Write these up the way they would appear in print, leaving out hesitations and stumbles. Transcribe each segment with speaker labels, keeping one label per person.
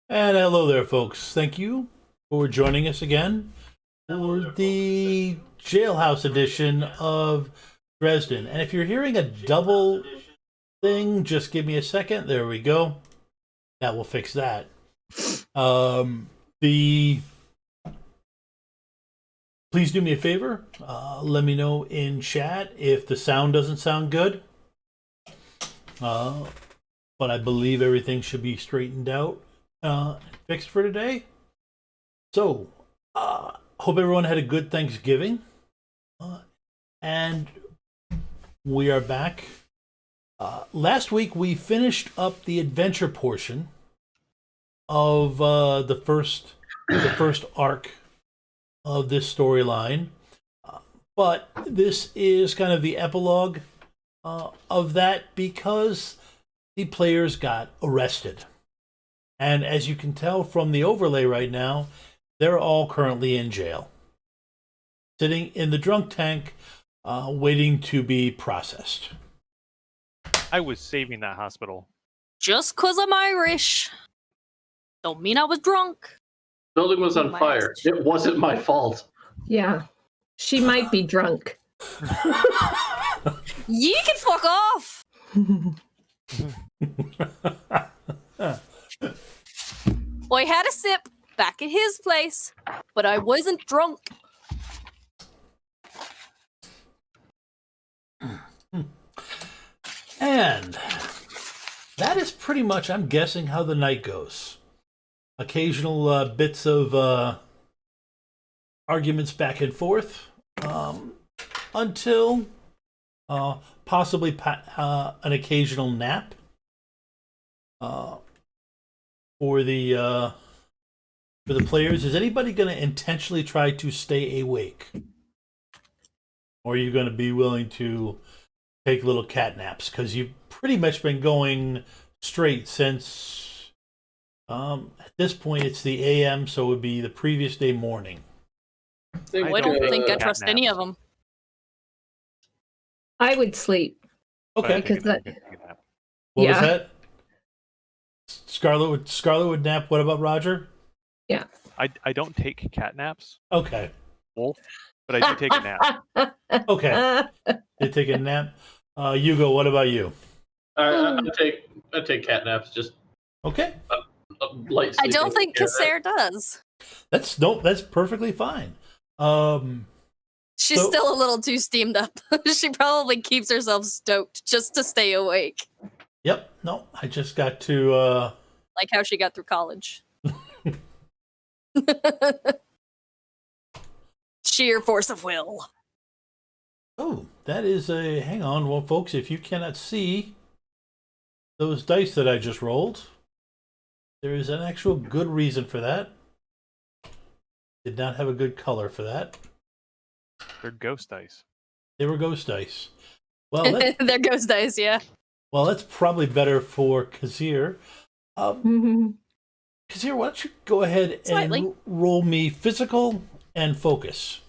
Speaker 1: And hello there, folks. Thank you for joining us again for the Jailhouse edition of Dresden. And if you're hearing a double thing, just give me a second. There we go. That will fix that. The Please do me a favor. Let me know in chat if the sound doesn't sound good. But I believe everything should be straightened out. Fixed for today. So, hope everyone had a good Thanksgiving. And we are back. Last week we finished up the adventure portion of the first arc of this storyline. But this is kind of the epilogue of that because the players got arrested. And as you can tell from the overlay right now, they're all currently in jail. Sitting in the drunk tank, waiting to be processed.
Speaker 2: I was saving that hospital.
Speaker 3: Just 'cause I'm Irish don't mean I was drunk.
Speaker 4: Building was on fire. It wasn't my fault.
Speaker 5: Yeah. She might be drunk.
Speaker 3: You can fuck off! I had a sip back at his place, but I wasn't drunk.
Speaker 1: And that is pretty much, I'm guessing, how the night goes. Occasional bits of arguments back and forth until possibly an occasional nap for the players. Is anybody going to intentionally try to stay awake, or are you going to be willing to take little cat naps? Because you've pretty much been going straight since at this point it's the AM, so it would be the previous day morning.
Speaker 3: I don't think I trust any of them.
Speaker 5: I would sleep.
Speaker 1: Okay.
Speaker 5: Because that.
Speaker 1: What was that? Scarlet would nap. What about Roger?
Speaker 5: Yeah.
Speaker 2: I don't take cat naps,
Speaker 1: Okay.
Speaker 2: Wolf, but I do take a nap.
Speaker 1: Okay. You take a nap. Hugo, what about you?
Speaker 4: I take cat naps. Just
Speaker 1: Okay.
Speaker 4: Light
Speaker 3: I
Speaker 4: sleeping.
Speaker 3: don't think Kasser does.
Speaker 1: That's perfectly fine.
Speaker 3: She's still a little too steamed up. She probably keeps herself stoked just to stay awake.
Speaker 1: Yep. No, I just got to
Speaker 3: Like how she got through college. Sheer force of will.
Speaker 1: Oh, that is a... Hang on, well, folks, if you cannot see those dice that I just rolled, there is an actual good reason for that. Did not have a good color for that.
Speaker 2: They're ghost dice.
Speaker 1: They were ghost dice. Well,
Speaker 3: There goes dice, yeah.
Speaker 1: well, that's probably better for Kazir. Kazir, why don't you go ahead
Speaker 3: Slightly.
Speaker 1: and roll me physical and focus.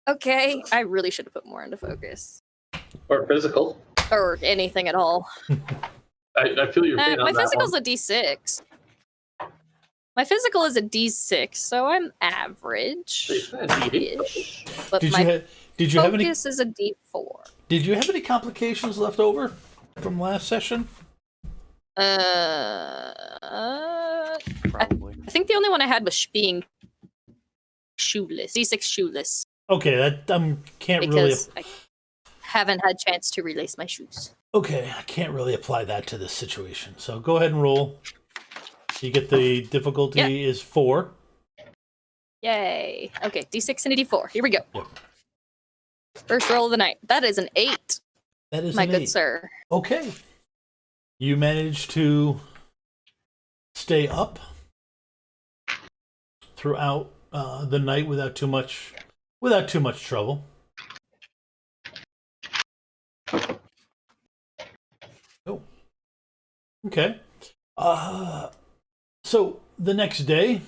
Speaker 3: Okay, I really should have put more into focus.
Speaker 4: Or physical.
Speaker 3: Or anything at all.
Speaker 4: I feel your pain on
Speaker 3: My
Speaker 4: that
Speaker 3: physical's
Speaker 4: one.
Speaker 3: a D6. My physical is a D6, so I'm average. Ish. But
Speaker 1: Did
Speaker 3: my
Speaker 1: you have any
Speaker 3: focus is a D4.
Speaker 1: Did you have any complications left over from last session?
Speaker 2: Probably.
Speaker 3: I think the only one I had was being shoeless. D6 shoeless.
Speaker 1: Okay, that can't
Speaker 3: Because
Speaker 1: really.
Speaker 3: I haven't had chance to release my shoes.
Speaker 1: Okay, I can't really apply that to this situation. So go ahead and roll. You get the difficulty is 4.
Speaker 3: Yay. Okay, D6 and a D4. Here we go.
Speaker 1: Yep.
Speaker 3: First roll of the night. That is an 8,
Speaker 1: That is
Speaker 3: my
Speaker 1: an
Speaker 3: good
Speaker 1: 8.
Speaker 3: sir.
Speaker 1: Okay, you managed to stay up throughout the night without too much trouble. Oh, okay. So the next day,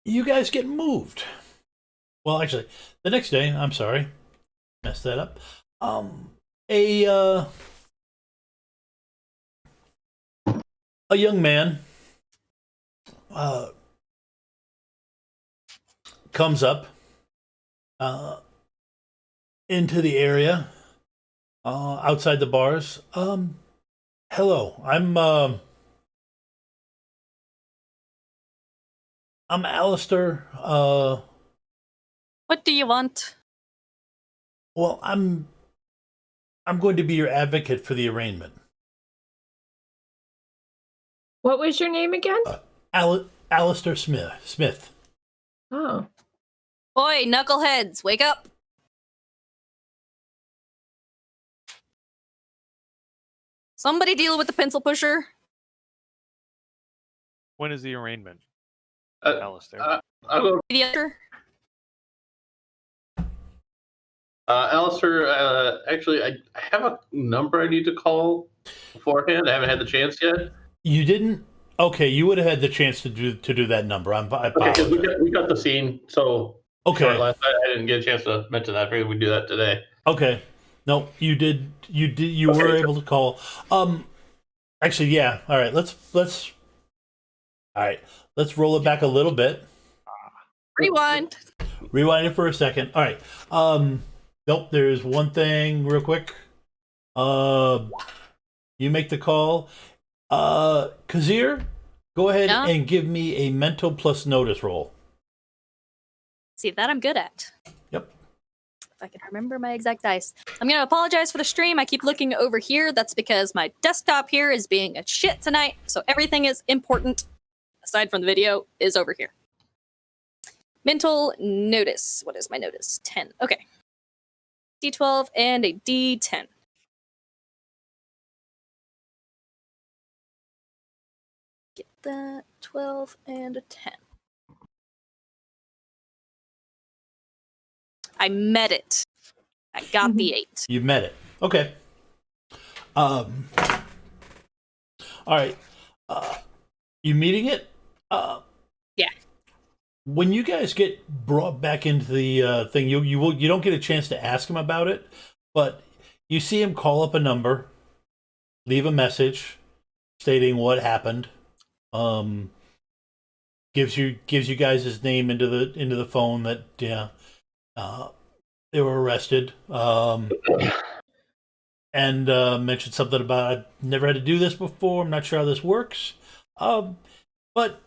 Speaker 1: you guys get moved. Well, actually, the next day, I'm sorry, mess that up. A young man comes up into the area outside the bars. Hello, I'm Alistair.
Speaker 3: What do you want?
Speaker 1: Well, I'm going to be your advocate for the arraignment.
Speaker 5: What was your name again?
Speaker 1: Alistair Smith.
Speaker 5: Oh.
Speaker 3: Oi, knuckleheads, wake up! Somebody deal with the pencil pusher.
Speaker 2: When is the arraignment,
Speaker 4: Uh,
Speaker 2: Alistair?
Speaker 4: I'll go.
Speaker 3: The other.
Speaker 4: Alistair, actually, I have a number I need to call beforehand. I haven't had the chance yet.
Speaker 1: You didn't? Okay, you would have had the chance to do that number. I
Speaker 4: Okay, because
Speaker 1: apologize.
Speaker 4: we got the scene so short
Speaker 1: Okay.
Speaker 4: last night. I didn't get a chance to mention that. I figured we'd do that today.
Speaker 1: Okay. No, you did. You
Speaker 4: Okay.
Speaker 1: were able to call. Actually, yeah. All right. Let's. All right. Let's roll it back a little bit.
Speaker 3: Rewind.
Speaker 1: Rewind it for a second. All right. Nope. There's one thing real quick. You make the call. Kazir, go ahead
Speaker 3: Yeah?
Speaker 1: and give me a mental plus notice roll.
Speaker 3: See, that I'm good at.
Speaker 1: Yep.
Speaker 3: If I can remember my exact dice. I'm going to apologize for the stream. I keep looking over here. That's because my desktop here is being a shit tonight. So everything is important, aside from the video, is over here. Mental notice. What is my notice? 10. Okay. D12 and a D10. Get that. 12 and a 10. I met it. I got the 8.
Speaker 1: You met it. Okay. All right. You meeting it?
Speaker 3: Yeah.
Speaker 1: When you guys get brought back into the thing, you don't get a chance to ask him about it, but you see him call up a number, leave a message stating what happened. Gives you guys his name into the phone that they were arrested. And mentioned something about I've never had to do this before. I'm not sure how this works. But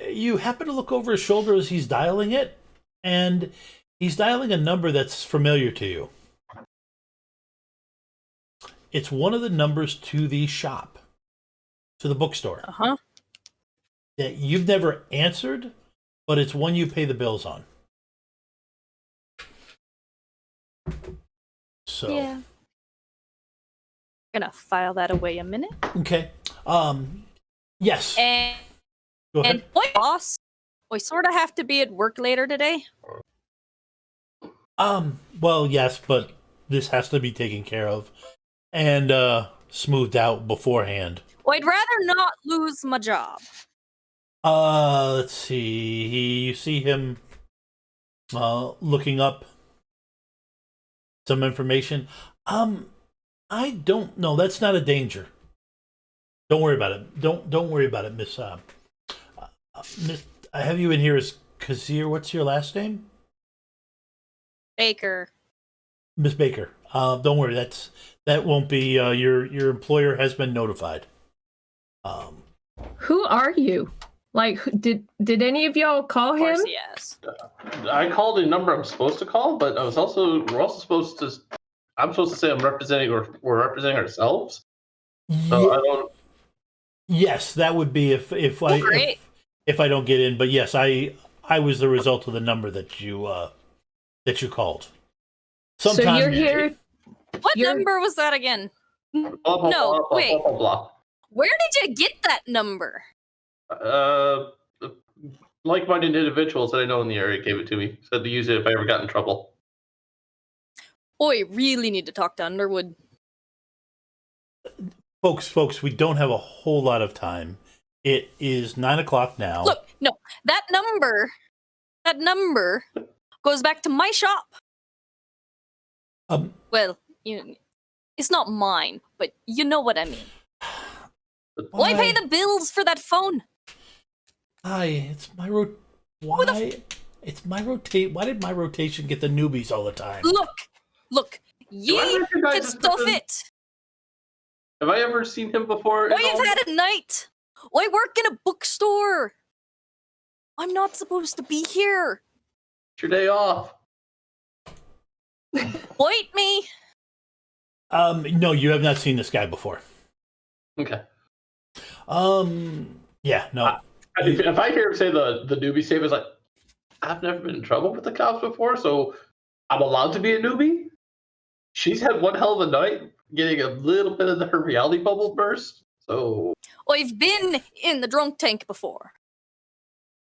Speaker 1: you happen to look over his shoulder as he's dialing it, and he's dialing a number that's familiar to you. It's one of the numbers to the shop, to the bookstore.
Speaker 3: Uh-huh.
Speaker 1: That you've never answered, but it's one you pay the bills on. So
Speaker 3: Yeah. I'm gonna file that away a minute.
Speaker 1: okay. Yes.
Speaker 3: And
Speaker 1: Go ahead.
Speaker 3: boy, boss, we sort of have to be at work later today.
Speaker 1: Well, yes, but this has to be taken care of and smoothed out beforehand.
Speaker 3: Well, I'd rather not lose my job.
Speaker 1: Let's see. You see him looking up some information. I don't know. That's not a danger. Don't worry about it. Don't worry about it, Miss. Miss, I have you in here as Kazir. What's your last name?
Speaker 3: Baker.
Speaker 1: Miss Baker. Don't worry. That won't be. Your employer has been notified.
Speaker 5: Who are you? Like, did any of y'all call
Speaker 3: Of
Speaker 5: him?
Speaker 3: course, yes.
Speaker 4: I called a number I'm supposed to call, but we're also supposed to. I'm supposed to say I'm representing, or we're representing ourselves. So I don't.
Speaker 1: Yes, that would be if
Speaker 3: Great.
Speaker 1: if I don't get in. But yes, I was the result of the number that you called.
Speaker 5: So
Speaker 1: Sometime
Speaker 5: you're here.
Speaker 3: What
Speaker 5: You're-
Speaker 3: number was that again?
Speaker 4: Blah, blah,
Speaker 3: No,
Speaker 4: blah, blah,
Speaker 3: wait.
Speaker 4: Blah, blah, blah.
Speaker 3: Where did you get that number?
Speaker 4: Like-minded individuals that I know in the area gave it to me. Said to use it if I ever got in trouble.
Speaker 3: Boy, really need to talk to Underwood.
Speaker 1: Folks, we don't have a whole lot of time. It is 9:00 now.
Speaker 3: Look, no, that number goes back to my shop. Well, it's not mine, but you know what I mean. Why pay the bills for that phone?
Speaker 1: It's my why? It's my rotate. Why did my rotation get the newbies all the time?
Speaker 3: Look, ye can stuff it.
Speaker 4: Have I ever seen him before?
Speaker 3: Why you've had a night? Why work in a bookstore? I'm not supposed to be here.
Speaker 4: It's your day off.
Speaker 3: Bite me.
Speaker 1: No, you have not seen this guy before.
Speaker 4: Okay.
Speaker 1: Yeah, no.
Speaker 4: If I hear him say the newbie statement, it's like, I've never been in trouble with the cops before, so I'm allowed to be a newbie? She's had one hell of a night getting a little bit of her reality bubble burst, so...
Speaker 3: I've been in the drunk tank before.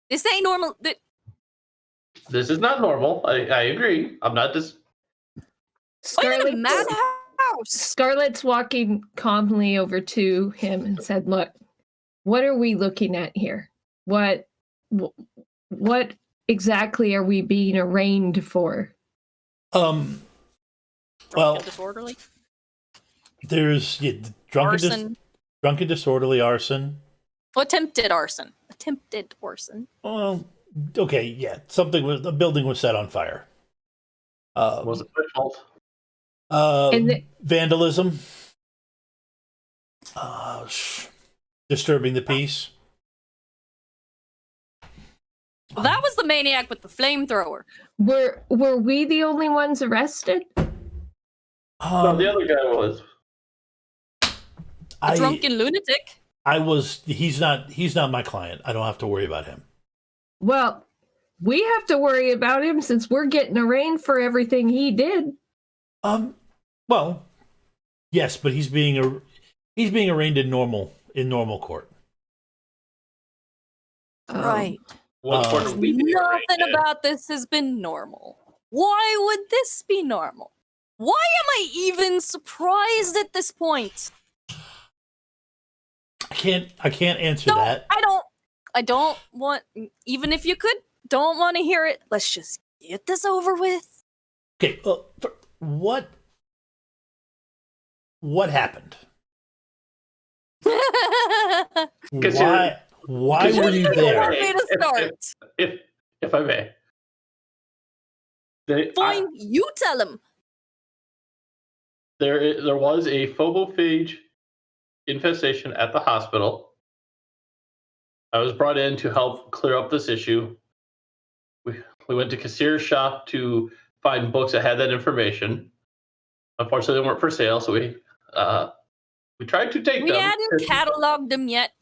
Speaker 3: This ain't normal.
Speaker 4: This is not normal. I agree. I'm not just...
Speaker 3: I'm in a madhouse.
Speaker 5: Scarlett's walking calmly over to him and said, "Look, what are we looking at here? What exactly are we being arraigned for?"
Speaker 1: Well,
Speaker 3: Disorderly.
Speaker 1: There's
Speaker 3: Arson.
Speaker 1: drunken disorderly arson.
Speaker 3: Attempted arson. Attempted arson.
Speaker 1: Well, okay, yeah, the building was set on fire.
Speaker 4: Was it my fault?
Speaker 1: Vandalism. Disturbing the peace.
Speaker 3: Well, that was the maniac with the flamethrower.
Speaker 5: Were we the only ones arrested?
Speaker 4: No, the other guy was.
Speaker 3: A drunken lunatic.
Speaker 1: He's not my client. I don't have to worry about him.
Speaker 5: Well, we have to worry about him since we're getting arraigned for everything he did.
Speaker 1: Well, yes, but he's being arraigned in normal court.
Speaker 3: Right.
Speaker 4: Nothing
Speaker 3: Nothing about this has been normal. Why would this be normal? Why am I even surprised at this point?
Speaker 1: I can't answer that.
Speaker 3: I don't want, even if you could, don't want to hear it. Let's just get this over with.
Speaker 1: Okay, what happened? Why were you there?
Speaker 3: Way to start.
Speaker 4: If I may.
Speaker 3: Fine, you tell him.
Speaker 4: There was a phobophage infestation at the hospital. I was brought in to help clear up this issue. We went to Kassir's shop to find books that had that information. Unfortunately, they weren't for sale, so we tried to take them.
Speaker 3: We hadn't cataloged them yet.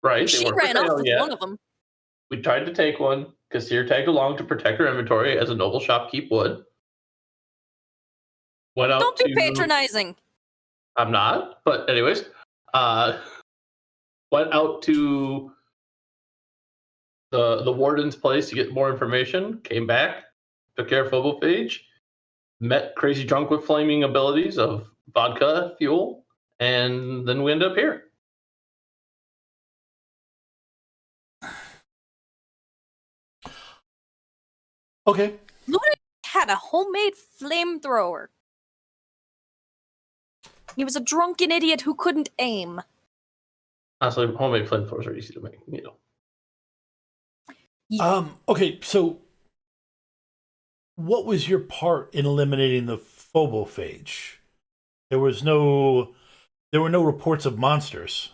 Speaker 4: Right.
Speaker 3: She ran off with one of them.
Speaker 4: We tried to take one. Kassir tagged along to protect her inventory as a noble shopkeep would.
Speaker 3: Don't be patronizing.
Speaker 4: I'm not, but anyways, went out to the warden's place to get more information. Came back, took care of phobophage, met crazy drunk with flaming abilities of vodka fuel, and then we end up here.
Speaker 1: Okay.
Speaker 3: Lunatic had a homemade flamethrower. He was a drunken idiot who couldn't aim.
Speaker 4: Honestly, homemade flamethrowers are easy to make,
Speaker 1: Okay, so what was your part in eliminating the phobophage? There were no reports of monsters.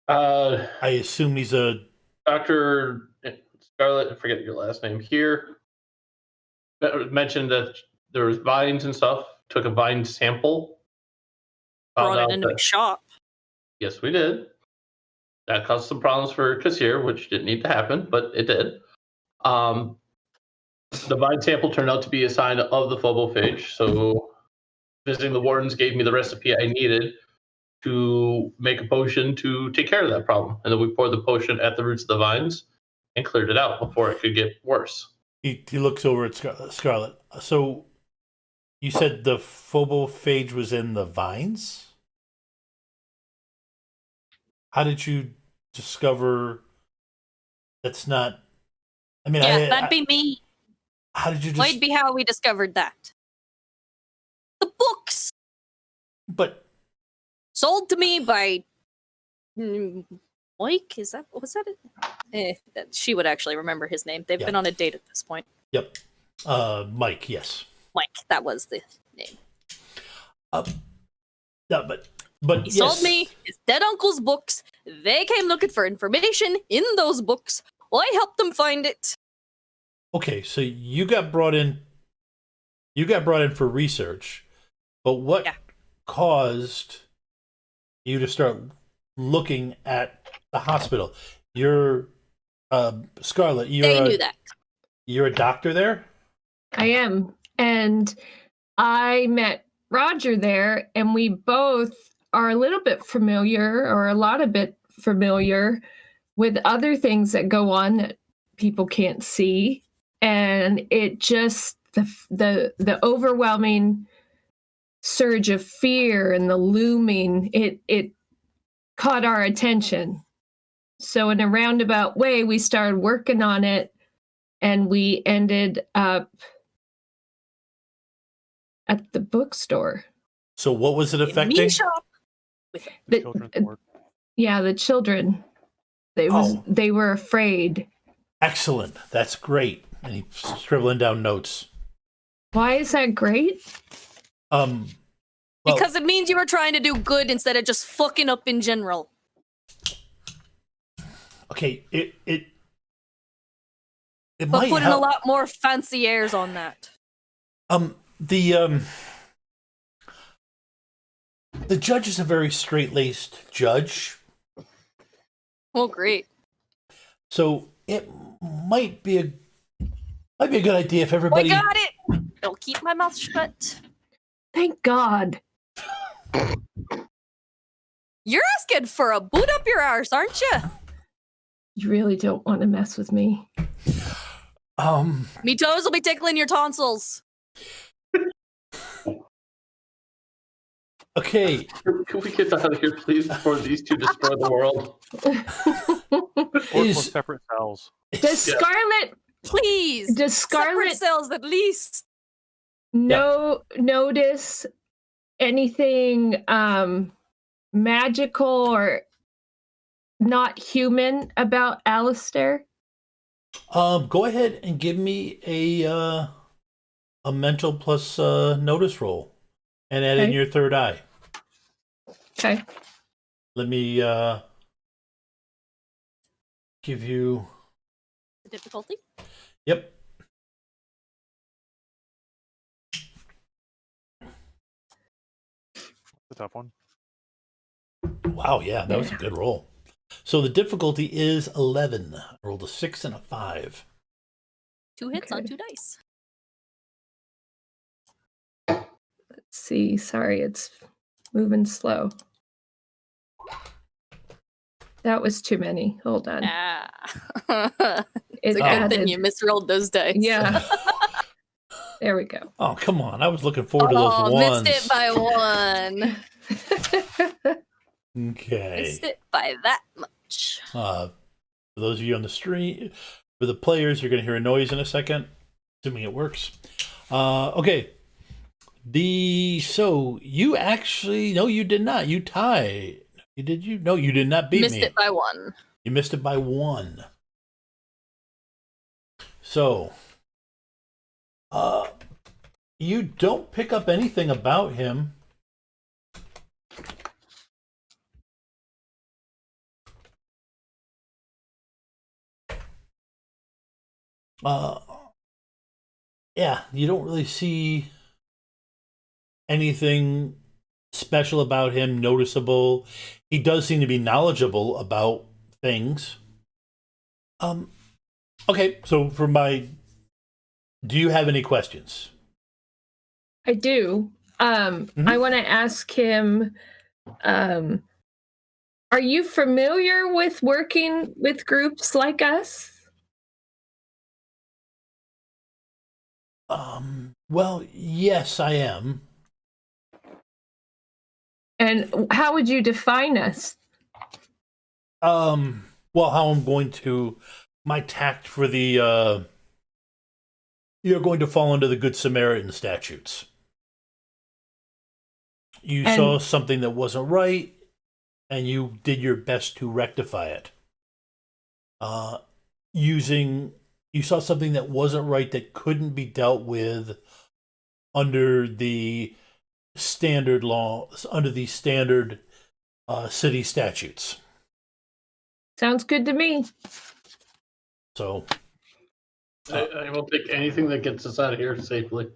Speaker 1: I assume he's a
Speaker 4: Dr. Scarlett, I forget your last name here, mentioned that there was vines and stuff. Took a vine sample.
Speaker 3: Brought it into my shop.
Speaker 4: Yes, we did. That caused some problems for Kassir, which didn't need to happen, but it did. The vine sample turned out to be a sign of the phobophage, so visiting the wardens gave me the recipe I needed to make a potion to take care of that problem. And then we poured the potion at the roots of the vines and cleared it out before it could get worse.
Speaker 1: He looks over at Scarlett. So you said the phobophage was in the vines? How did you discover that's not... I mean,
Speaker 3: yeah, that'd be me.
Speaker 1: How did you just?
Speaker 3: Might be how we discovered that. The books
Speaker 1: But
Speaker 3: sold to me by Mike. Was that it? She would actually remember his name. They've
Speaker 1: Yeah.
Speaker 3: been on a date at this point.
Speaker 1: yep, Mike. Yes.
Speaker 3: Mike, that was the name.
Speaker 1: No, but
Speaker 3: He
Speaker 1: yes.
Speaker 3: sold me his dead uncle's books. They came looking for information in those books. Well, I helped them find it.
Speaker 1: Okay, so you got brought in. You got brought in for research, but what
Speaker 3: Yeah.
Speaker 1: caused you to start looking at the hospital? You're Scarlett.
Speaker 3: They knew that.
Speaker 1: You're a doctor there.
Speaker 5: I am. And I met Roger there, and we both are a little bit familiar, or a lot of bit familiar, with other things that go on that people can't see. And it just the overwhelming surge of fear and the looming, it caught our attention. So in a roundabout way, we started working on it, and we ended up at the bookstore.
Speaker 1: So what was it
Speaker 3: In
Speaker 1: affecting?
Speaker 3: me shop.
Speaker 5: The-
Speaker 2: Children's ward.
Speaker 5: Yeah, the children. They were afraid.
Speaker 1: Excellent. That's great. And he's scribbling down notes.
Speaker 5: Why is that great?
Speaker 1: Well,
Speaker 3: Because it means you were trying to do good instead of just fucking up in general.
Speaker 1: okay, it
Speaker 3: But
Speaker 1: might
Speaker 3: putting a
Speaker 1: help.
Speaker 3: lot more fancy airs on that.
Speaker 1: The judge is a very straight-laced judge,
Speaker 3: Oh, great.
Speaker 1: so it might be a good idea if everybody.
Speaker 3: I got it. I'll keep my mouth shut.
Speaker 5: Thank God.
Speaker 3: You're asking for a boot up your arse, aren't you?
Speaker 5: You really don't want to mess with me.
Speaker 3: Me toes will be tickling your tonsils.
Speaker 1: Okay,
Speaker 4: Can we get out of here, please, before these two destroy the world?
Speaker 2: Or
Speaker 1: Is-
Speaker 2: separate cells.
Speaker 5: Does
Speaker 4: Yeah.
Speaker 5: Scarlet
Speaker 3: Please.
Speaker 5: does
Speaker 3: Separate
Speaker 5: Scarlet
Speaker 3: cells at least.
Speaker 5: notice anything magical or not human about Alistair?
Speaker 1: go ahead and give me a mental plus notice roll, and add in
Speaker 5: Okay.
Speaker 1: your third eye.
Speaker 5: Okay.
Speaker 1: Let me give you.
Speaker 3: The difficulty?
Speaker 1: Yep.
Speaker 2: The tough one.
Speaker 1: Wow. Yeah, that was a good roll. So the difficulty is 11. I rolled a 6 and a 5.
Speaker 3: 2 hits on
Speaker 5: Okay.
Speaker 3: 2 dice.
Speaker 5: Let's see. Sorry, it's moving slow. That was too many. Hold on.
Speaker 3: Ah.
Speaker 5: It
Speaker 3: It's a good
Speaker 5: added.
Speaker 3: thing you misrolled those dice.
Speaker 5: Yeah. There we go.
Speaker 1: Oh, come on. I was looking forward to those ones.
Speaker 3: Missed it by 1.
Speaker 1: Okay.
Speaker 3: Missed it by that much.
Speaker 1: For those of you on the stream, for the players, you're going to hear a noise in a second, assuming it works. Okay. So you actually, no, you did not. You tied. Did you? No, you did not beat
Speaker 3: Missed
Speaker 1: me.
Speaker 3: it by 1.
Speaker 1: You missed it by 1. So, you don't pick up anything about him. Yeah, you don't really see anything special about him, noticeable. He does seem to be knowledgeable about things. Okay, so do you have any questions?
Speaker 5: I do. I want to ask him, are you familiar with working with groups like us?
Speaker 1: Well, yes, I am.
Speaker 5: And how would you define us?
Speaker 1: Well, how I'm going to my tact for the you're going to fall under the Good Samaritan statutes. You saw something that wasn't right, and you did your best to rectify it. You saw something that wasn't right that couldn't be dealt with under the standard law, under the standard city statutes.
Speaker 5: Sounds good to me.
Speaker 1: So
Speaker 4: I will take anything that gets us out of here safely,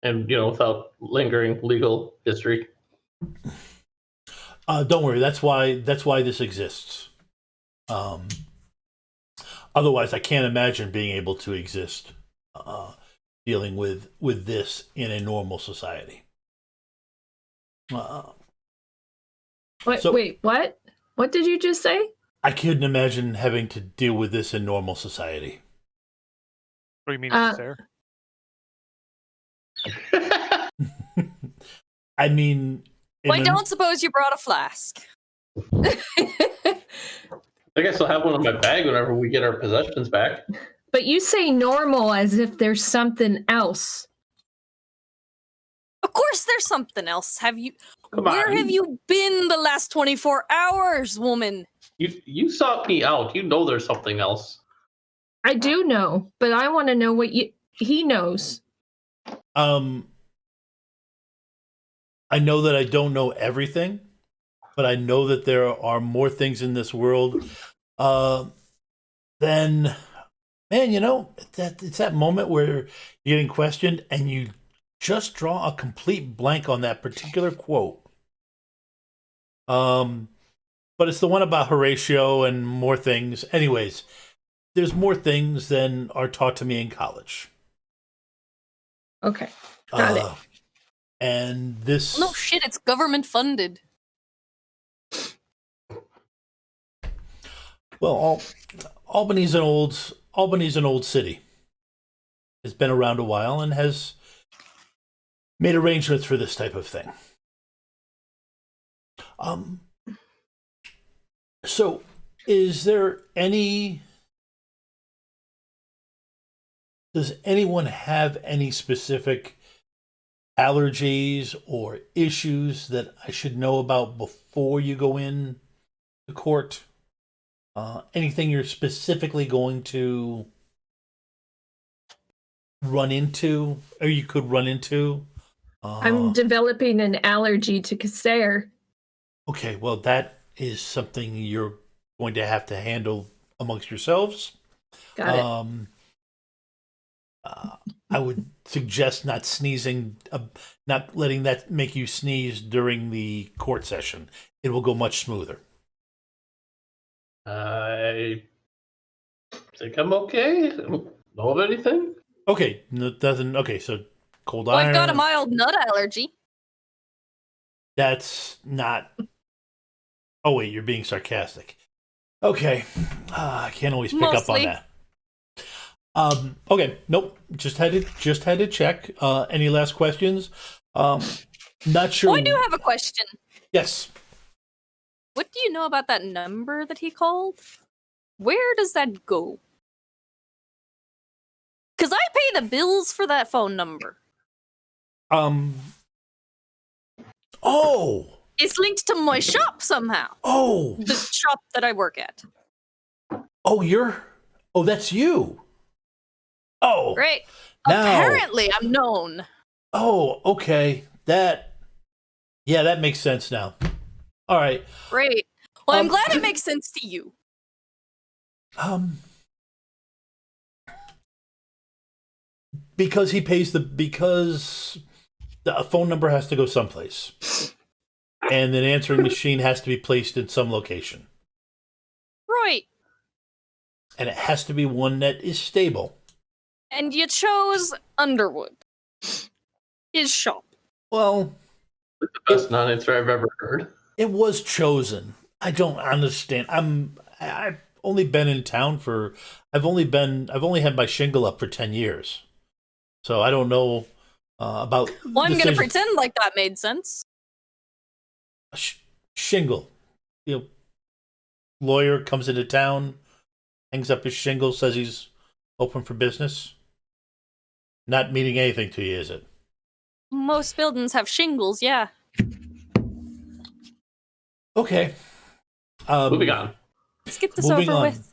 Speaker 4: and without lingering legal history.
Speaker 1: don't worry. That's why this exists. Otherwise, I can't imagine being able to exist dealing with this in a normal society.
Speaker 5: Wait, what? What did you just say?
Speaker 1: I couldn't imagine having to deal with this in normal society.
Speaker 2: What do you mean, Sarah?
Speaker 1: I mean,
Speaker 3: Well, I don't suppose you brought a flask.
Speaker 4: I guess I'll have one in my bag whenever we get our possessions back.
Speaker 5: But you say normal as if there's something else.
Speaker 3: Of course there's something else.
Speaker 4: Come
Speaker 3: Where
Speaker 4: on.
Speaker 3: have you been the last 24 hours, woman?
Speaker 4: You sought me out. You know there's something else.
Speaker 5: I do know, but I want to know what he knows.
Speaker 1: I know that I don't know everything, but I know that there are more things in this world than, man, it's that moment where you're getting questioned and you just draw a complete blank on that particular quote. But it's the one about Horatio and more things. Anyways, there's more things than are taught to me in college.
Speaker 5: Okay, got it.
Speaker 1: And this...
Speaker 3: No shit, it's government funded.
Speaker 1: Well, Albany's an old city. It's been around a while and has made arrangements for this type of thing. So, is there any... Does anyone have any specific allergies or issues that I should know about before you go in to court? Anything you're specifically going to run into, or you could run into?
Speaker 5: I'm developing an allergy to casser.
Speaker 1: Okay, well, that is something you're going to have to handle amongst yourselves.
Speaker 5: Got it.
Speaker 1: I would suggest not sneezing, not letting that make you sneeze during the court session. It will go much smoother.
Speaker 4: I think I'm okay. I don't know of anything.
Speaker 1: Okay, no, doesn't. Okay, so cold
Speaker 3: Well,
Speaker 1: iron.
Speaker 3: I've got a mild nut allergy.
Speaker 1: That's not. Oh wait, you're being sarcastic. Okay, I can't always pick up on that. Okay, nope. Just had to check. Any last questions? Not sure.
Speaker 3: Oh, I do have a question.
Speaker 1: Yes.
Speaker 3: What do you know about that number that he called? Where does that go? Because I pay the bills for that phone number.
Speaker 1: Oh.
Speaker 3: It's linked to my shop somehow.
Speaker 1: Oh.
Speaker 3: The shop that I work at.
Speaker 1: Oh, that's you. Oh.
Speaker 3: Great.
Speaker 1: Now.
Speaker 3: Apparently, I'm known.
Speaker 1: Oh, okay. That makes sense now. All right.
Speaker 3: Great. Well, I'm glad it makes sense to you.
Speaker 1: Because the phone number has to go someplace. And an answering machine has to be placed in some location.
Speaker 3: Right.
Speaker 1: And it has to be one that is stable.
Speaker 3: And you chose Underwood. His shop.
Speaker 1: Well,
Speaker 4: The best non-answer I've ever heard.
Speaker 1: it was chosen. I don't understand. I've only been in town for. I've only had my shingle up for 10 years, so I don't know about.
Speaker 3: Well, I'm going to
Speaker 1: decisions.
Speaker 3: pretend like that made sense.
Speaker 1: Shingle. Lawyer comes into town, hangs up his shingle, says he's open for business. not meaning anything to you, is it?
Speaker 3: Most buildings have shingles, yeah.
Speaker 1: Okay.
Speaker 4: Moving on.
Speaker 3: Let's get this
Speaker 1: Moving
Speaker 3: over
Speaker 1: on.
Speaker 3: with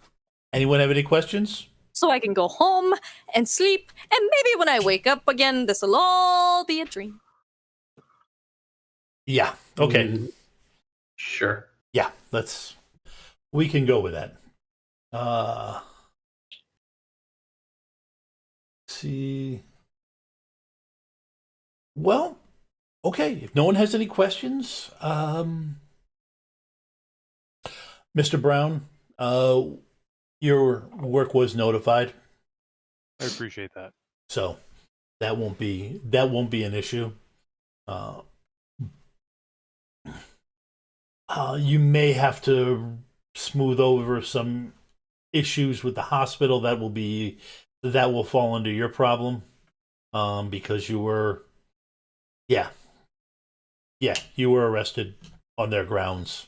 Speaker 1: Anyone have any questions?
Speaker 3: so I can go home and sleep, and maybe when I wake up again, this will all be a dream.
Speaker 1: Yeah. Okay.
Speaker 4: Sure.
Speaker 1: Yeah. We can go with that. See. Well, okay. If no one has any questions, Mr. Brown, your work was notified,
Speaker 2: I appreciate that.
Speaker 1: so that won't be an issue. You may have to smooth over some issues with the hospital that will fall under your problem, because you were arrested on their grounds,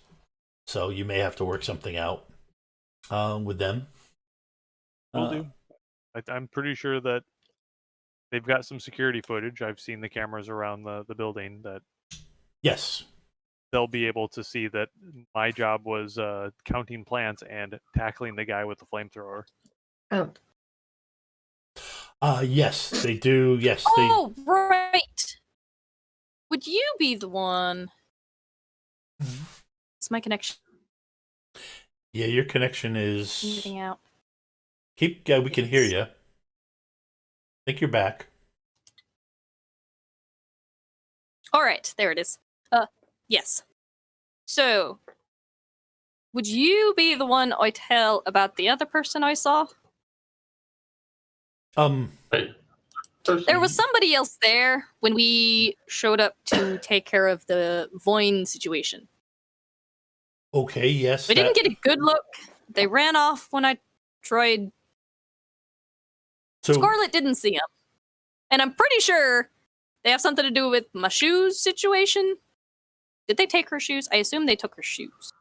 Speaker 1: so you may have to work something out with them.
Speaker 2: Will do. I'm pretty sure that they've got some security footage. I've seen the cameras around the building that
Speaker 1: Yes.
Speaker 2: they'll be able to see that my job was counting plants and tackling the guy with the flamethrower.
Speaker 5: Oh.
Speaker 1: Yes, they do. Yes,
Speaker 3: Oh, right. Would you be the one? It's my connection
Speaker 1: Yeah, your connection is.
Speaker 3: getting out.
Speaker 1: We can hear you. I think you're back.
Speaker 3: All right, there it is. Yes. So, would you be the one I tell about the other person I saw?
Speaker 4: Wait.
Speaker 3: There was somebody else there when we showed up to take care of the Voin situation.
Speaker 1: Okay. Yes.
Speaker 3: We didn't get a good look. They ran off when I tried.
Speaker 1: So
Speaker 3: Scarlet didn't see him. And I'm pretty sure they have something to do with my shoes situation. Did they take her shoes? I assume they took her shoes.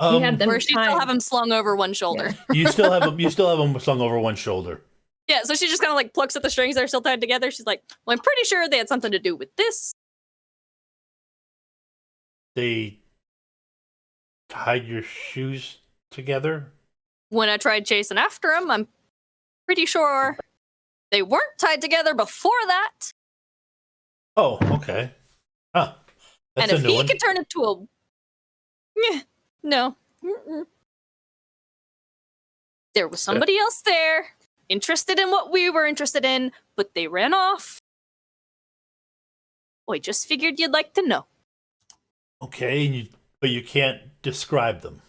Speaker 5: You had them
Speaker 3: Or she
Speaker 5: tied.
Speaker 3: still have them slung over one shoulder.
Speaker 1: you still have them. You still have them slung over one shoulder.
Speaker 3: Yeah, so she just kind of like plucks at the strings that are still tied together. She's like, well, I'm pretty sure they had something to do with this.
Speaker 1: They tied your shoes together.
Speaker 3: When I tried chasing after him, I'm pretty sure they weren't tied together before that.
Speaker 1: Oh, okay. Huh. That's
Speaker 3: And
Speaker 1: a
Speaker 3: if
Speaker 1: new
Speaker 3: he
Speaker 1: one.
Speaker 3: could turn into a... No. Mm-mm. There was somebody else there, interested in what we were interested in, but they ran off. I just figured you'd like to know.
Speaker 1: Okay, but you can't describe them.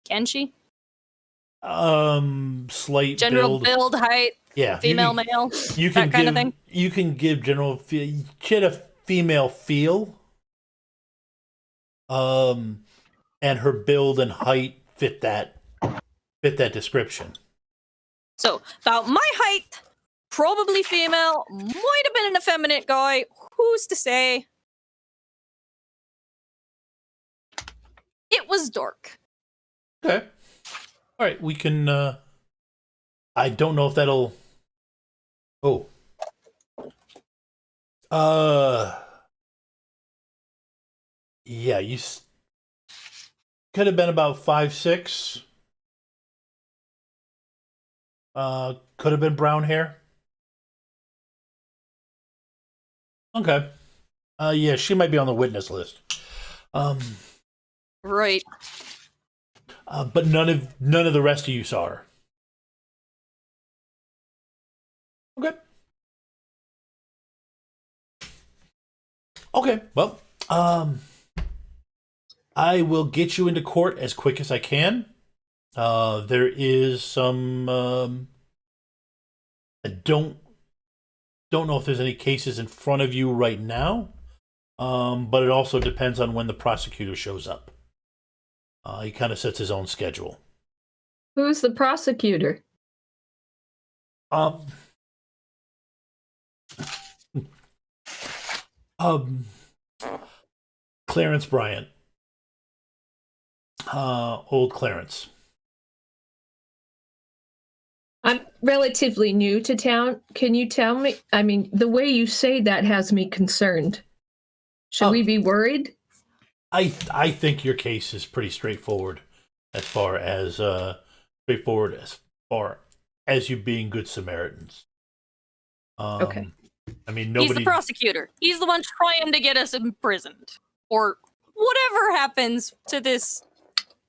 Speaker 3: Can she?
Speaker 1: Slight
Speaker 3: General build, height,
Speaker 1: Yeah,
Speaker 3: female, male,
Speaker 1: You can
Speaker 3: that kind of thing.
Speaker 1: You can give general feel. She had a female feel. And her build and height fit that description.
Speaker 3: So, about my height, probably female, might have been an effeminate guy. Who's to say? It was dark.
Speaker 1: Okay. All right, we can. I don't know if that'll. Oh. Yeah, could have been about 5'6". Could have been brown hair. Okay. Yeah, she might be on the witness list.
Speaker 3: Right.
Speaker 1: But none of the rest of you saw her. Okay. Okay. Well, I will get you into court as quick as I can. There is some. I don't know if there's any cases in front of you right now. But it also depends on when the prosecutor shows up. He kind of sets his own schedule.
Speaker 5: Who's the prosecutor?
Speaker 1: Clarence Bryant. Old Clarence.
Speaker 5: I'm relatively new to town. Can you tell me? I mean, the way you say that has me concerned. Should we be worried?
Speaker 1: I think your case is pretty straightforward as far as you being good Samaritans.
Speaker 5: Okay.
Speaker 1: I mean,
Speaker 3: He's the
Speaker 1: nobody.
Speaker 3: prosecutor. He's the one trying to get us imprisoned. Or whatever happens to this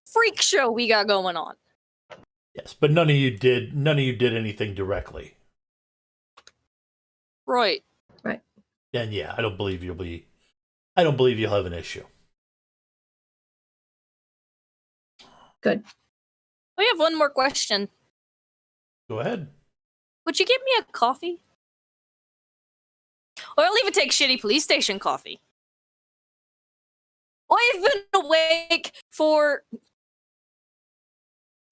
Speaker 3: freak show we got going on.
Speaker 1: Yes, but none of you did anything directly.
Speaker 3: Right.
Speaker 1: And yeah, I don't believe you'll have an issue.
Speaker 5: Good.
Speaker 3: We have one more question.
Speaker 1: Go ahead.
Speaker 3: Would you give me a coffee? Or I'll even take shitty police station coffee. I've been awake for...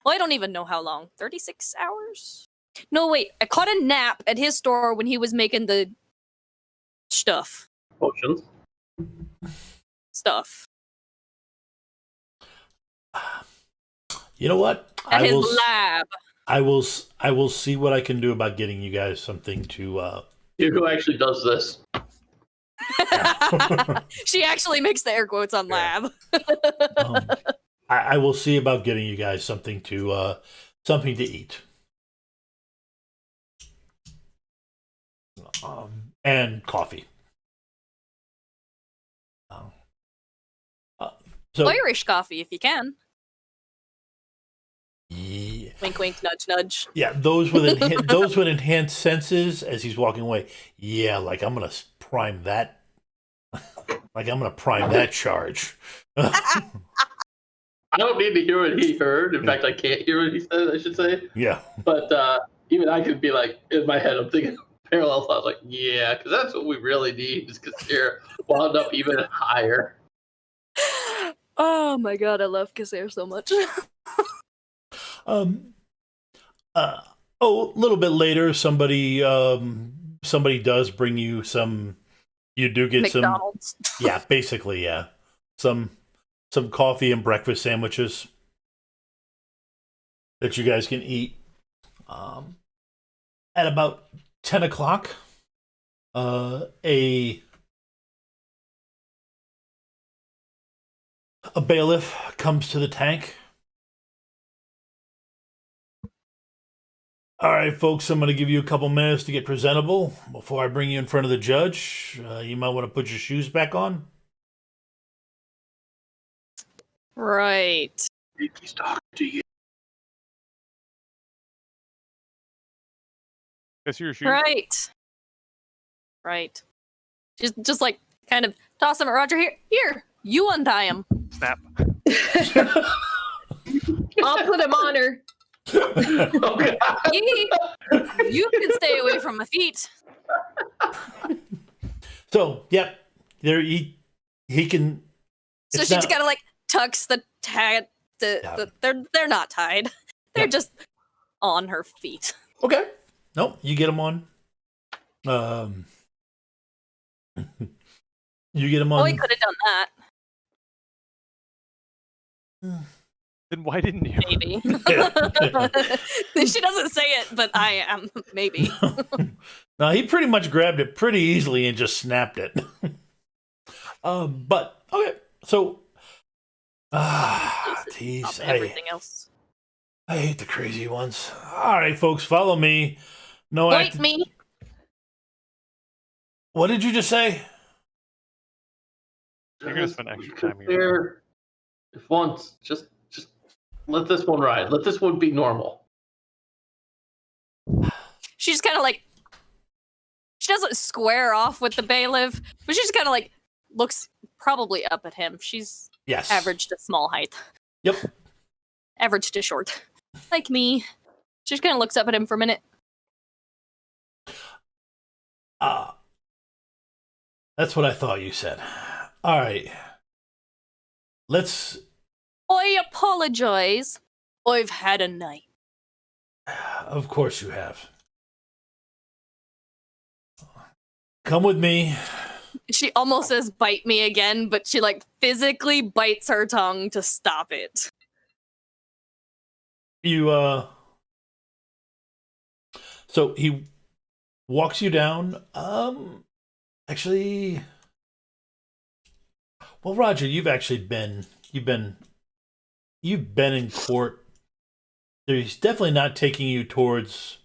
Speaker 3: Well, I don't even know how long. 36 hours? No, wait. I caught a nap at his store when he was making the stuff.
Speaker 4: Potions.
Speaker 3: Stuff.
Speaker 1: You know what?
Speaker 3: At his lab.
Speaker 1: I will see what I can do about getting you guys something to.
Speaker 4: Who actually does this?
Speaker 3: She actually makes the air quotes on lab.
Speaker 1: I will see about getting you guys something to eat. And coffee. So
Speaker 3: Irish coffee, if you can.
Speaker 1: yeah,
Speaker 3: Wink, wink, nudge, nudge.
Speaker 1: yeah. Those with enhanced senses. As he's walking away, yeah, like I'm gonna prime that. Like I'm gonna prime that charge.
Speaker 4: I don't need to hear what he heard. In fact, I can't hear what he said, I should say.
Speaker 1: Yeah.
Speaker 4: But even I could be like, in my head, I'm thinking parallel thoughts, like, yeah, because that's what we really need, is Kassir wound up even higher.
Speaker 3: Oh my god, I love Kassir so much.
Speaker 1: A little bit later, somebody does bring you some. You do get
Speaker 3: McDonald's.
Speaker 1: some. Yeah, basically, yeah. Some coffee and breakfast sandwiches that you guys can eat. At about 10 o'clock, a bailiff comes to the tank. All right, folks, I'm going to give you a couple minutes to get presentable before I bring you in front of the judge. You might want to put your shoes back on.
Speaker 3: Right.
Speaker 4: He's talking to you.
Speaker 2: Guess your shoes.
Speaker 3: Right. Just like kind of toss them at Roger. Here, you untie him.
Speaker 2: Snap.
Speaker 5: I'll put him on her.
Speaker 4: Okay.
Speaker 3: You can stay away from my feet.
Speaker 1: So, yep, there he can.
Speaker 3: So
Speaker 1: it's
Speaker 3: she
Speaker 1: not-
Speaker 3: just kind of like tucks the tag. They're not tied. They're just on her feet.
Speaker 1: Okay. Nope, you get them on. You get them on.
Speaker 3: Oh, he could have done that.
Speaker 2: Then why didn't you?
Speaker 3: Maybe. She doesn't say it, but I am. Maybe.
Speaker 1: No, he pretty much grabbed it pretty easily and just snapped it. But okay, so geez,
Speaker 3: Everything else.
Speaker 1: I hate the crazy ones. All right, folks, follow me. No,
Speaker 3: Wait, me.
Speaker 1: What did you just say?
Speaker 2: You're gonna spend extra time here.
Speaker 4: There, if once, just let this one ride. Let this one be normal.
Speaker 3: She just kind of like. She doesn't square off with the bailiff, but she just kind of like looks probably up at him. She's
Speaker 1: Yes.
Speaker 3: average to small height.
Speaker 1: Yep.
Speaker 3: Average to short. Like me. She just kind of looks up at him for a minute.
Speaker 1: That's what I thought you said. All right. Let's.
Speaker 3: I apologize. I've had a night.
Speaker 1: Of course you have. Come with me.
Speaker 3: She almost says bite me again, but she like physically bites her tongue to stop it.
Speaker 1: You So he walks you down. Actually, well, Roger, you've been in court. He's definitely not taking you towards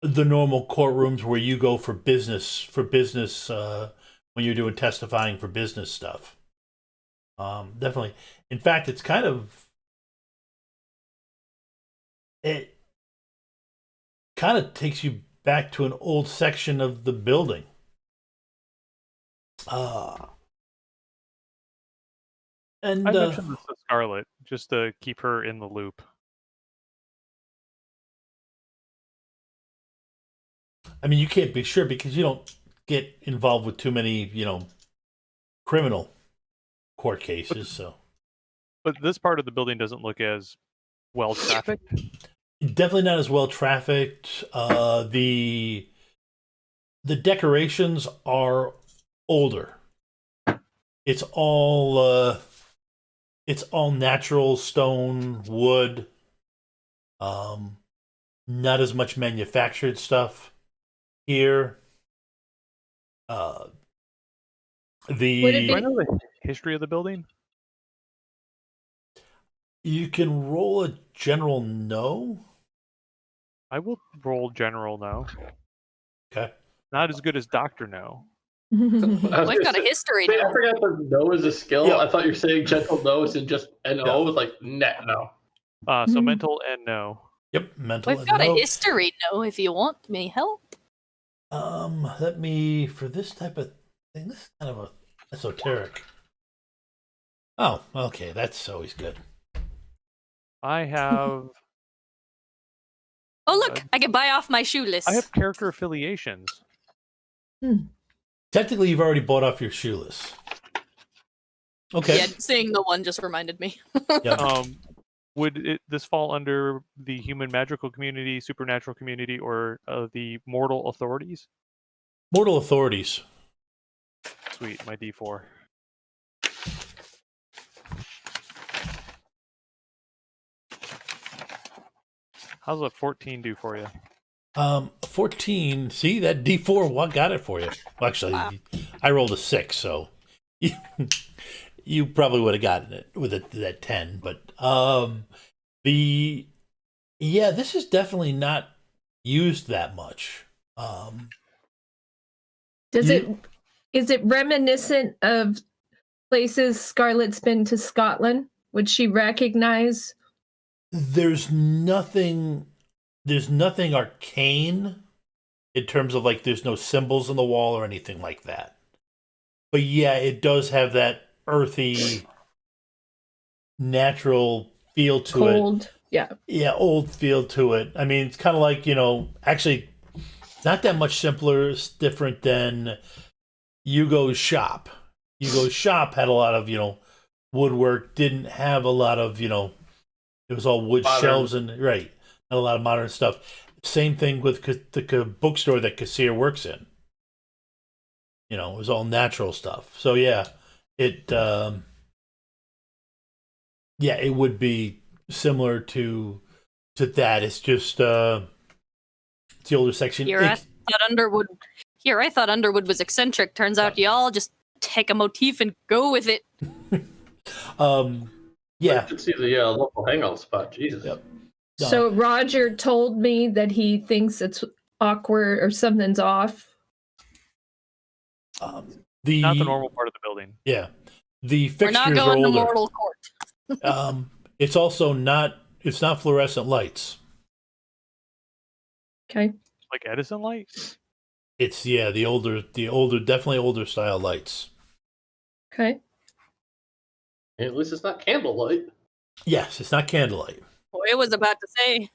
Speaker 1: the normal courtrooms where you go for business when you're doing testifying for business stuff. Definitely. In fact, it kind of takes you back to an old section of the building. And
Speaker 2: I mentioned this to Scarlett just to keep her in the loop.
Speaker 1: I mean, you can't be sure because you don't get involved with too many, criminal court cases. So
Speaker 2: But this part of the building doesn't look as well trafficked.
Speaker 1: definitely not as well trafficked. The decorations are older. It's all natural stone, wood. Not as much manufactured stuff here.
Speaker 5: Would it be-
Speaker 2: Do I know the history of the building?
Speaker 1: You can roll a general no.
Speaker 2: I will roll general no.
Speaker 1: Okay.
Speaker 2: Not as good as Doctor No.
Speaker 4: I was
Speaker 3: We've
Speaker 4: gonna
Speaker 3: got a
Speaker 4: say-
Speaker 3: history
Speaker 4: Wait,
Speaker 3: now.
Speaker 4: I forgot that no is a skill.
Speaker 1: Yeah.
Speaker 4: I thought you were saying gentle no is in just an O with like net no.
Speaker 2: So mental and no.
Speaker 1: Yep. Mental.
Speaker 3: We've
Speaker 1: and
Speaker 3: got
Speaker 1: no.
Speaker 3: a history now if you want me help.
Speaker 1: Let me for this type of thing. This is kind of a esoteric. Oh, okay. That's always good.
Speaker 2: I have
Speaker 3: Oh look, I can buy off my shoeless.
Speaker 2: I have character affiliations.
Speaker 1: Technically, you've already bought off your shoeless. Okay.
Speaker 3: Yeah, seeing the one just reminded me.
Speaker 1: Yeah.
Speaker 2: Would this fall under the human magical community, supernatural community, or the mortal authorities?
Speaker 1: Mortal authorities.
Speaker 2: Sweet, my D4. How's a 14 do for you?
Speaker 1: 14. See that D4? What got it for you? Well, actually,
Speaker 3: Wow.
Speaker 1: I rolled a 6, so you probably would have gotten it with that 10. But this is definitely not used that much.
Speaker 5: Is it reminiscent of places Scarlett's been to Scotland? Would she recognize?
Speaker 1: There's nothing arcane in terms of like there's no symbols on the wall or anything like that. But yeah, it does have that earthy, natural feel to
Speaker 5: Cold.
Speaker 1: it. Yeah, old feel to it. I mean, it's kind of like, actually not that much simpler. It's different than Hugo's shop. Hugo's shop had a lot of, woodwork, didn't have a lot of, it was all wood
Speaker 4: Modern.
Speaker 1: shelves and, right, not a lot of modern stuff. Same thing with the bookstore that Kassir works in. It was all natural stuff. So yeah, it would be similar to that. It's just it's the older section.
Speaker 3: I thought Underwood was eccentric. Turns out y'all just take a motif and go with it.
Speaker 1: Yeah.
Speaker 4: I should see the local hangout spot. Jesus.
Speaker 1: Yep.
Speaker 5: So Roger told me that he thinks it's awkward or something's off.
Speaker 2: Not the normal part of the building.
Speaker 1: Yeah. The
Speaker 3: We're not
Speaker 1: fixtures are
Speaker 3: going to
Speaker 1: older.
Speaker 3: mortal court.
Speaker 1: It's also not fluorescent lights.
Speaker 5: Okay.
Speaker 2: Like Edison lights?
Speaker 1: It's the older definitely older style lights.
Speaker 5: Okay.
Speaker 4: At least it's not candlelight.
Speaker 1: Yes, it's not candlelight.
Speaker 3: Boy, I was about to say.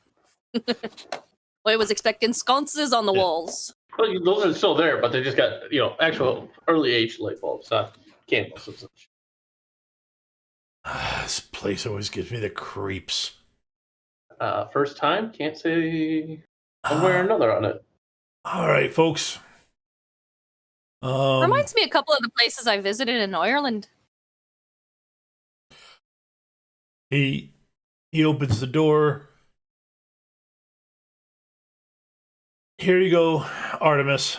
Speaker 3: Boy, I was expecting sconces on the walls.
Speaker 4: Well, those are still there, but they just got actual early age light bulbs, not candles and such.
Speaker 1: This place always gives me the creeps.
Speaker 4: First time, can't say one way or another on it.
Speaker 1: All right, folks.
Speaker 3: Reminds me a couple of the places I visited in Ireland.
Speaker 1: He opens the door. Here you go, Artemis.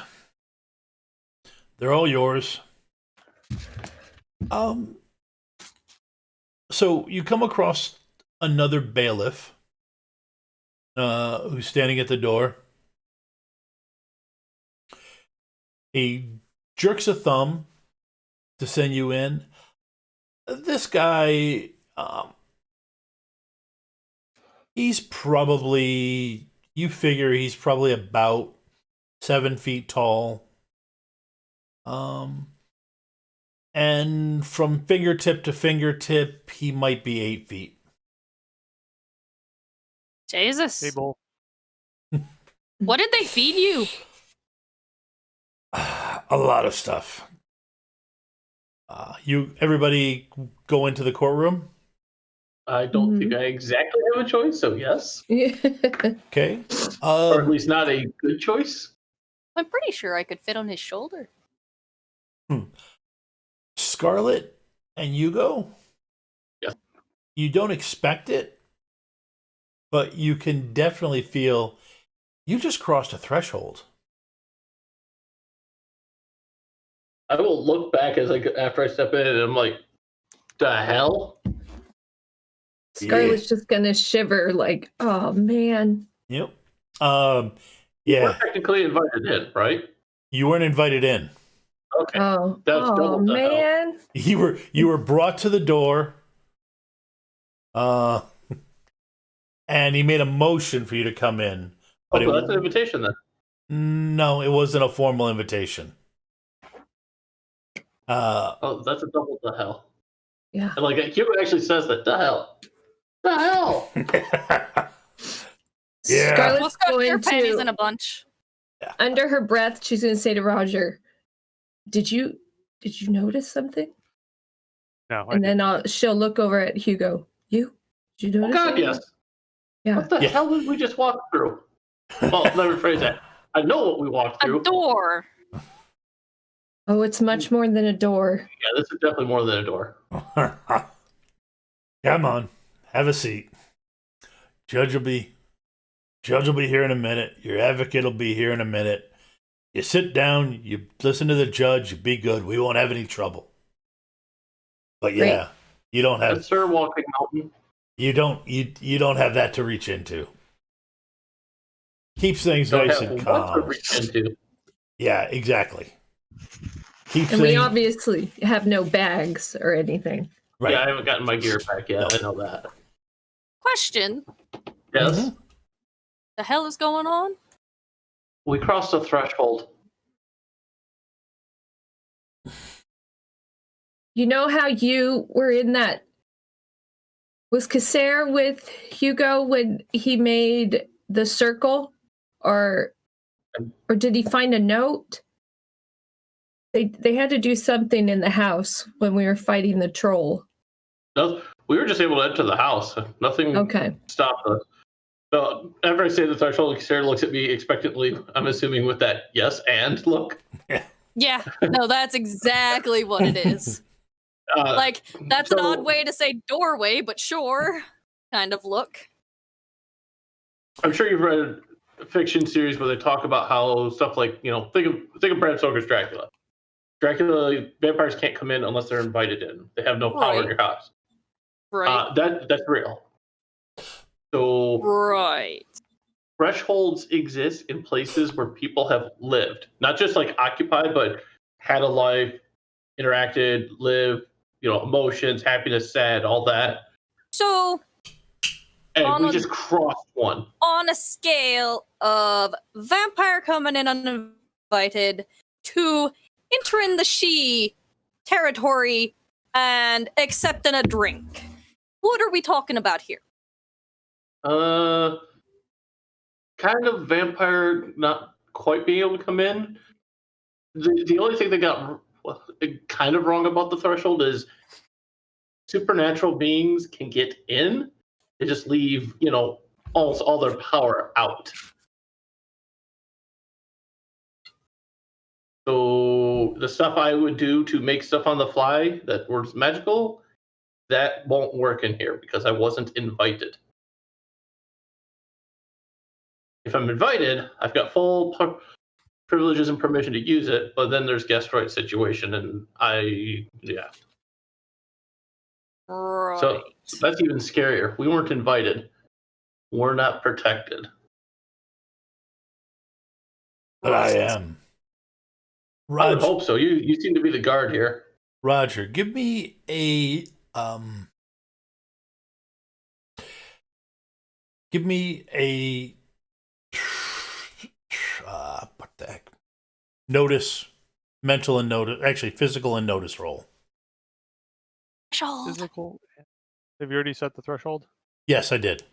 Speaker 1: They're all yours. So you come across another bailiff who's standing at the door. He jerks a thumb to send you in. This guy, he's probably, you figure he's probably about 7 feet tall. And from fingertip to fingertip, he might be 8 feet.
Speaker 3: Jesus.
Speaker 2: Hey, Bull.
Speaker 3: What did they feed you?
Speaker 1: A lot of stuff. Everybody go into the courtroom.
Speaker 4: I don't think I exactly have a choice, so yes.
Speaker 1: Okay.
Speaker 4: Or at least not a good choice.
Speaker 3: I'm pretty sure I could fit on his shoulder.
Speaker 1: Scarlet and Hugo?
Speaker 4: Yes.
Speaker 1: You don't expect it, but you can definitely feel you just crossed a threshold.
Speaker 4: I will look back after I step in and I'm like, the hell?
Speaker 5: Scarlett's just gonna shiver like, oh man.
Speaker 1: Yep.
Speaker 4: We're
Speaker 1: Yeah.
Speaker 4: technically invited in, right?
Speaker 1: You weren't invited in.
Speaker 4: Okay.
Speaker 5: Oh,
Speaker 4: That's double the hell.
Speaker 5: man.
Speaker 1: You were brought to the door. And he made a motion for you to come in. But
Speaker 4: That's an invitation then.
Speaker 1: No, it wasn't a formal invitation.
Speaker 4: That's a double the hell.
Speaker 5: Yeah.
Speaker 4: And like Cuba actually says that, the hell. The hell.
Speaker 1: Yeah.
Speaker 5: Scarlett's
Speaker 3: Let's go your
Speaker 5: going
Speaker 3: pennies
Speaker 5: to,
Speaker 3: in a bunch.
Speaker 5: under her breath, she's gonna say to Roger, Did you notice something?
Speaker 2: No.
Speaker 5: And then she'll look over at Hugo. Did you
Speaker 4: Oh
Speaker 5: notice
Speaker 4: God,
Speaker 5: something?
Speaker 4: yes.
Speaker 5: Yeah.
Speaker 4: What the hell did we just walk through? Well, let me rephrase that. I know what we walked
Speaker 3: A
Speaker 4: through.
Speaker 3: door.
Speaker 5: Oh, it's much more than a door.
Speaker 4: Yeah, this is definitely more than a door.
Speaker 1: Come on, have a seat. Judge will be here in a minute. Your advocate will be here in a minute. You sit down, you listen to the judge, you be good. We won't have any trouble. But yeah,
Speaker 5: Great.
Speaker 1: you don't have
Speaker 4: Yes, sir, walking mountain.
Speaker 1: you don't have that to reach into. Keeps things
Speaker 4: Don't
Speaker 1: nice
Speaker 4: have
Speaker 1: and
Speaker 4: what to
Speaker 1: calm.
Speaker 4: reach into.
Speaker 1: Yeah, exactly. Keeps
Speaker 5: And we
Speaker 1: things
Speaker 5: obviously have no bags or anything.
Speaker 1: right.
Speaker 4: Yeah, I haven't gotten my gear back yet.
Speaker 1: No.
Speaker 4: I know that.
Speaker 3: Question.
Speaker 4: Yes,
Speaker 1: Mhm.
Speaker 3: The hell is going on?
Speaker 4: we crossed a threshold.
Speaker 5: You know how you were in that? Was Casser with Hugo when he made the circle, or did he find a note? They had to do something in the house when we were fighting the troll.
Speaker 4: No, we were just able to enter the house. Nothing
Speaker 5: Okay.
Speaker 4: stopped us. So after I say the threshold, Sarah looks at me expectantly. I'm assuming with that yes and look.
Speaker 3: Yeah, no, that's exactly what it is. Like, that's an
Speaker 4: so-
Speaker 3: odd way to say doorway, but sure. Kind of look.
Speaker 4: I'm sure you've read a fiction series where they talk about how stuff like, think of Bram Stoker's Dracula. Vampires can't come in unless they're invited in. They have no power in
Speaker 3: Right.
Speaker 4: your house.
Speaker 3: Right.
Speaker 4: That's real. So
Speaker 3: Right.
Speaker 4: thresholds exist in places where people have lived, not just like occupied, but had a life, interacted, lived, emotions, happiness, sad, all that.
Speaker 3: So,
Speaker 4: And we just crossed one.
Speaker 3: on a scale of vampire coming in uninvited to entering the she territory and accepting a drink, what are we talking about here?
Speaker 4: Kind of vampire not quite being able to come in. The only thing they got kind of wrong about the threshold is supernatural beings can get in. They just leave, almost all their power out. So the stuff I would do to make stuff on the fly that was magical, that won't work in here because I wasn't invited. if I'm invited, I've got full privileges and permission to use it, but then there's guest rights situation, and yeah.
Speaker 3: Right.
Speaker 4: So that's even scarier. We weren't invited. We're not protected.
Speaker 1: But I am.
Speaker 4: I would hope so. You seem to be the guard here.
Speaker 1: Roger, give me a what the heck? Notice, mental and notice, actually physical and notice roll.
Speaker 3: Threshold.
Speaker 2: Physical. Have you already set the threshold?
Speaker 1: Yes, I did.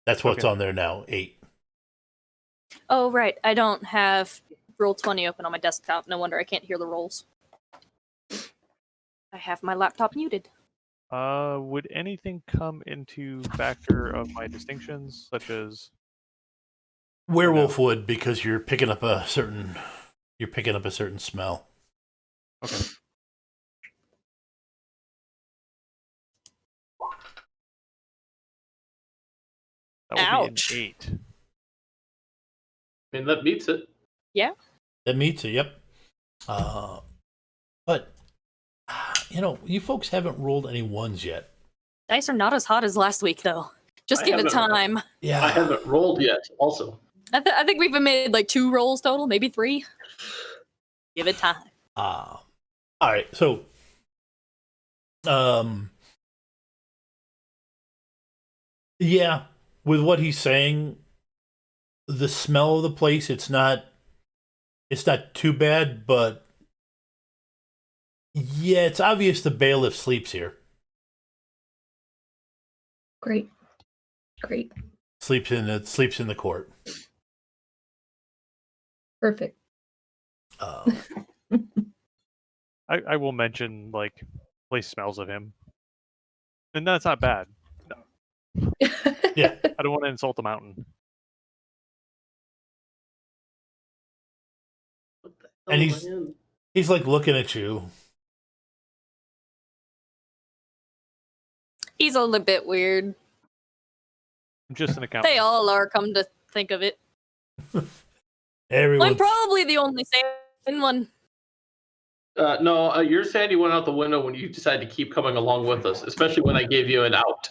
Speaker 1: That's what's
Speaker 2: Okay.
Speaker 1: on there now. 8.
Speaker 3: Oh, right. I don't have Roll20 open on my desktop. No wonder I can't hear the rolls. I have my laptop muted.
Speaker 2: Would anything come into factor of my distinctions, such as
Speaker 1: Werewolf would, because you're picking up a certain smell.
Speaker 2: okay? That would
Speaker 3: Ouch.
Speaker 2: be an 8.
Speaker 4: I mean, that meets it.
Speaker 1: That meets it. Yep. But you folks haven't rolled any ones yet.
Speaker 3: Dice are not as hot as last week, though. Just give it time.
Speaker 1: Yeah.
Speaker 4: I haven't rolled yet. Also,
Speaker 3: I think we've made like 2 rolls total, maybe 3. Give it time.
Speaker 1: All right. So, yeah, with what he's saying, the smell of the place, it's not too bad, but yeah, it's obvious the bailiff sleeps here.
Speaker 5: Great.
Speaker 1: Sleeps in the court.
Speaker 5: Perfect.
Speaker 2: I will mention, like, place smells of him, and that's not bad.
Speaker 1: Yeah.
Speaker 2: I don't want to insult the mountain.
Speaker 1: And he's like looking at you.
Speaker 3: He's a little bit weird.
Speaker 2: I'm just an accountant.
Speaker 3: They all are, come to think of it.
Speaker 1: Everyone.
Speaker 3: I'm probably the only sane one.
Speaker 4: No, your sanity went out the window when you decided to keep coming along with us, especially when I gave you an out.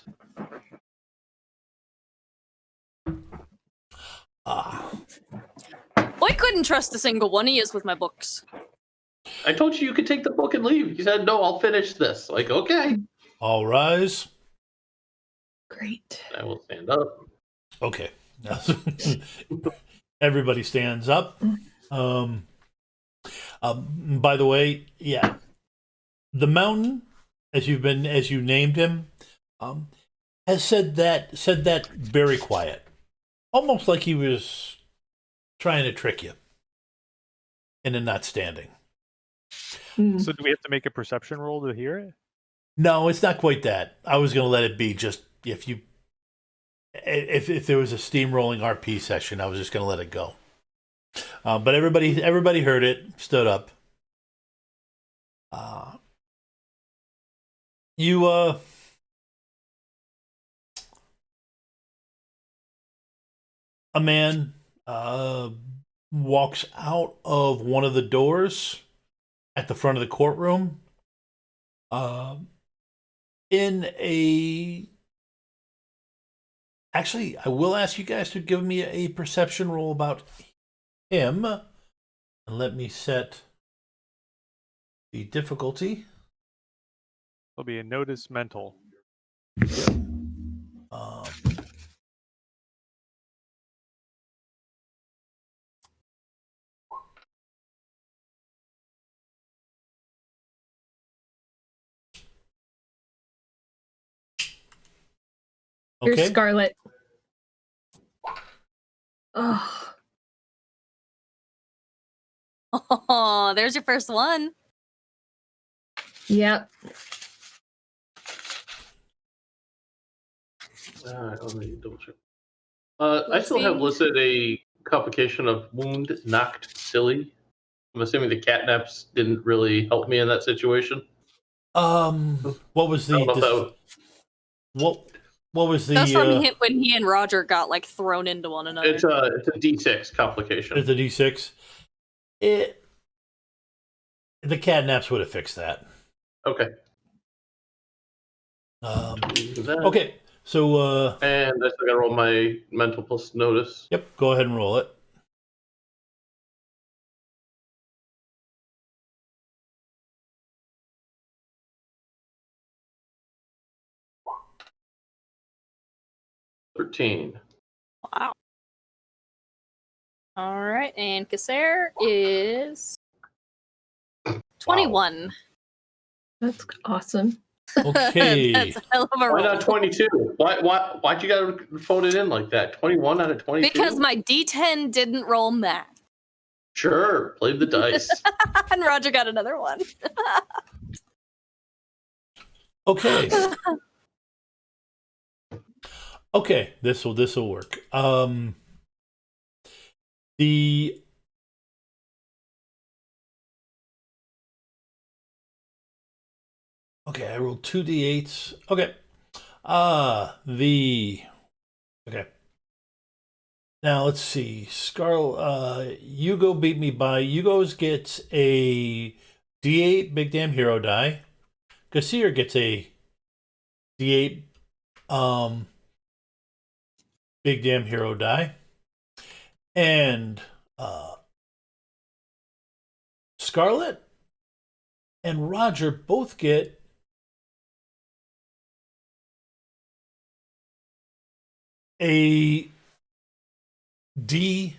Speaker 3: I couldn't trust a single one he is with my books.
Speaker 4: I told you could take the book and leave. You said, no, I'll finish this. Like, okay.
Speaker 1: All rise.
Speaker 5: Great.
Speaker 4: I will stand up.
Speaker 1: Okay. Everybody stands up. By the way, yeah, the mountain, as you named him, has said that very quiet, almost like he was trying to trick you into not standing.
Speaker 2: So do we have to make a perception roll to hear it?
Speaker 1: No, it's not quite that. I was going to let it be just if there was a steamrolling RP session, I was just going to let it go. But everybody heard it, stood up. A man walks out of one of the doors at the front of the courtroom Actually, I will ask you guys to give me a perception roll about him. And let me set the difficulty.
Speaker 2: It'll be a notice mental.
Speaker 5: Here's
Speaker 1: Okay.
Speaker 5: Scarlet. Oh,
Speaker 3: Oh, there's your first one.
Speaker 5: yep.
Speaker 4: Let me double check. I still have listed a complication of wound knocked silly. I'm assuming the catnaps didn't really help me in that situation.
Speaker 1: What was
Speaker 4: I don't know if
Speaker 1: the what was the?
Speaker 3: That's from when he and Roger got like thrown into one another.
Speaker 4: It's a D6 complication.
Speaker 1: It's a D6. The catnaps would have fixed that.
Speaker 4: Okay.
Speaker 1: Okay, so
Speaker 4: and I still gotta roll my mental plus notice.
Speaker 1: yep, go ahead and roll it.
Speaker 4: $13.
Speaker 3: Wow. All right, and Kasser is 21.
Speaker 5: That's awesome.
Speaker 1: Okay.
Speaker 3: That's a hell of a
Speaker 4: Why
Speaker 3: roll.
Speaker 4: not 22? Why'd you gotta phone it in like that? 21 out of 22?
Speaker 3: Because my D10 didn't roll math.
Speaker 4: Sure, played the dice.
Speaker 3: And Roger got another one.
Speaker 1: Okay. Okay, this will work. Okay, I rolled 2d8s. Okay. Okay. Now let's see. Hugo beat me by Hugo's gets a D8 big damn hero die. Kassir gets a D8 big damn hero die. And Scarlet and Roger both get a D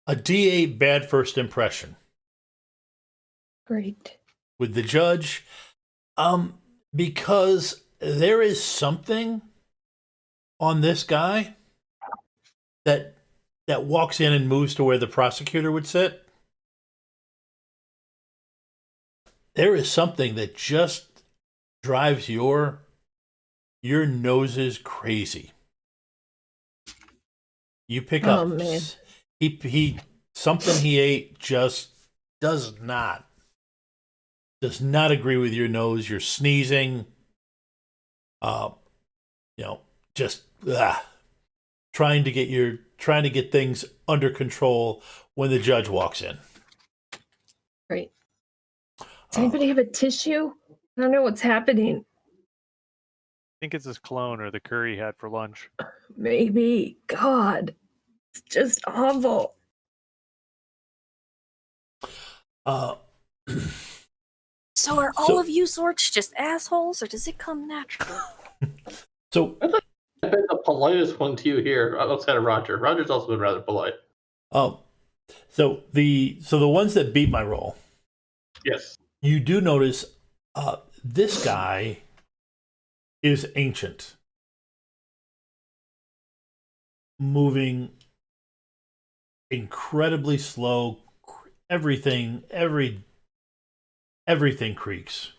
Speaker 1: a D8 bad first impression
Speaker 5: Great.
Speaker 1: with the judge, because there is something on this guy that walks in and moves to where the prosecutor would sit. There is something that just drives your noses crazy. You pick up.
Speaker 5: Oh, man.
Speaker 1: He something he ate just does not agree with your nose. You're sneezing. Just trying to get things under control when the judge walks in.
Speaker 5: Great. Does anybody have a tissue? I don't know what's happening.
Speaker 2: I think it's his clone or the curry he had for lunch.
Speaker 5: Maybe. God. It's just awful.
Speaker 3: So are all of you sorts just assholes, or does it come natural?
Speaker 1: So
Speaker 4: I've been the politest one to you here outside of Roger. Roger's also been rather polite.
Speaker 1: So the ones that beat my roll,
Speaker 4: Yes.
Speaker 1: you do notice this guy is ancient, moving incredibly slow. Everything creaks.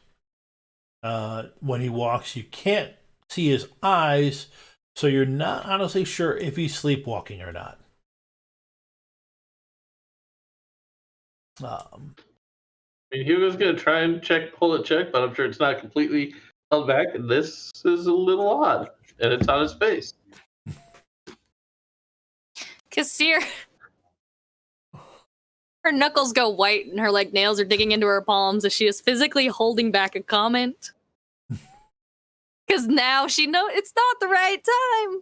Speaker 1: When he walks, you can't see his eyes, so you're not honestly sure if he's sleepwalking or not.
Speaker 4: I mean, Hugo's going to try and pull it check, but I'm sure it's not completely held back. This is a little odd, and it's on his face.
Speaker 3: Kasir, her knuckles go white and her nails are digging into her palms as she is physically holding back a comment. Because now she knows it's not the right time.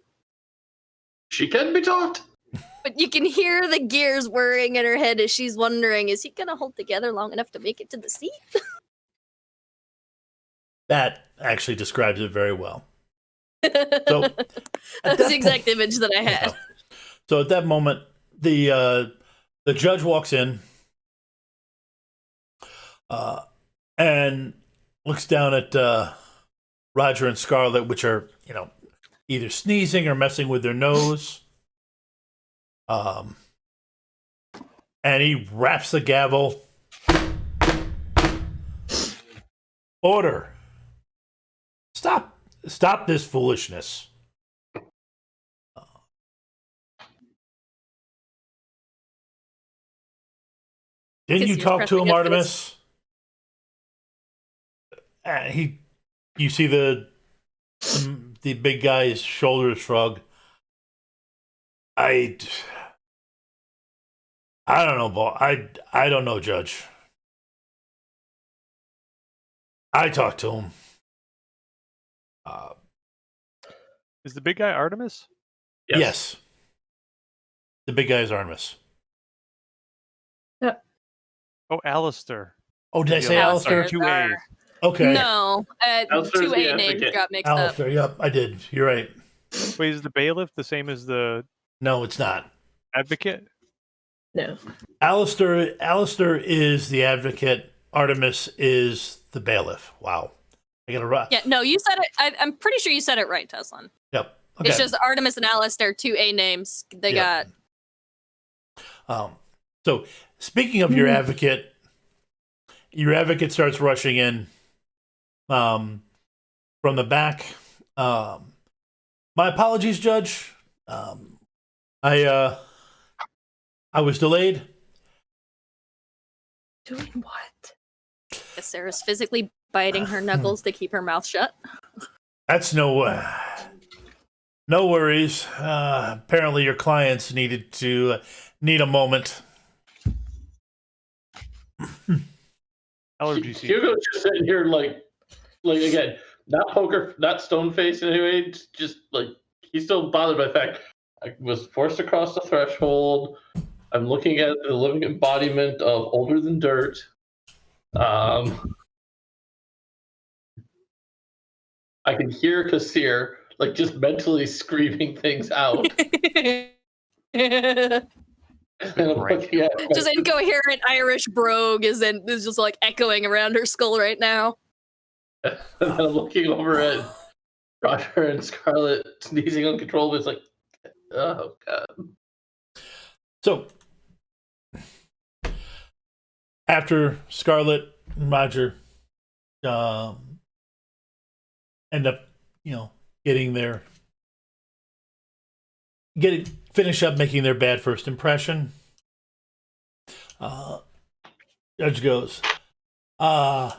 Speaker 4: She can be taught.
Speaker 3: But you can hear the gears whirring in her head as she's wondering, is he going to hold together long enough to make it to the seat?
Speaker 1: That actually describes it very well.
Speaker 3: That's the exact image that I had.
Speaker 1: So at that moment, the judge walks in and looks down at Roger and Scarlet, which are, either sneezing or messing with their nose. And he raps the gavel. Order. Stop this foolishness. Didn't you
Speaker 3: Kissy's
Speaker 1: talk to him,
Speaker 3: pressing his
Speaker 1: Artemis? You see the big guy's shoulders shrug. I don't know, boy. I don't know, Judge. I talked to him.
Speaker 2: Is the big guy Artemis?
Speaker 1: Yes. The big guy is Artemis.
Speaker 2: Oh, Alistair.
Speaker 1: Oh, did I say
Speaker 3: Alistair.
Speaker 1: Alistair?
Speaker 2: 2A.
Speaker 1: Okay.
Speaker 3: No,
Speaker 4: Alistair's
Speaker 3: 2A
Speaker 4: the
Speaker 3: names
Speaker 4: advocate.
Speaker 3: got mixed up.
Speaker 1: Alistair, yep, I did. You're right.
Speaker 2: Wait, is the bailiff the same as the
Speaker 1: No, it's not.
Speaker 2: advocate?
Speaker 5: No.
Speaker 1: Alistair is the advocate. Artemis is the bailiff. Wow. I gotta run.
Speaker 3: Yeah, no, you said it. I'm pretty sure you said it right, Teslan.
Speaker 1: Yep. Okay.
Speaker 3: It's just Artemis and Alistair, 2A names. They
Speaker 1: Yep.
Speaker 3: got.
Speaker 1: So speaking of your advocate starts rushing in from the back. My apologies, Judge. I was delayed.
Speaker 5: Doing what?
Speaker 3: Sarah's physically biting her knuckles to keep her mouth shut.
Speaker 1: That's no worries. Apparently your clients need a moment.
Speaker 2: Allergy season.
Speaker 4: Hugo's just sitting here like again, not stone faced in any way. Just like he's still bothered by the fact I was forced across the threshold. I'm looking at the living embodiment of older than dirt. I can hear Kassir like just mentally screaming things out. And I'm looking at
Speaker 3: Just incoherent Irish brogue is just like echoing around her skull right now.
Speaker 4: and then I'm looking over at Roger and Scarlet sneezing uncontrollably. It's like, oh god.
Speaker 1: So after Scarlet and Roger end up, finish up making their bad first impression. Judge goes, oh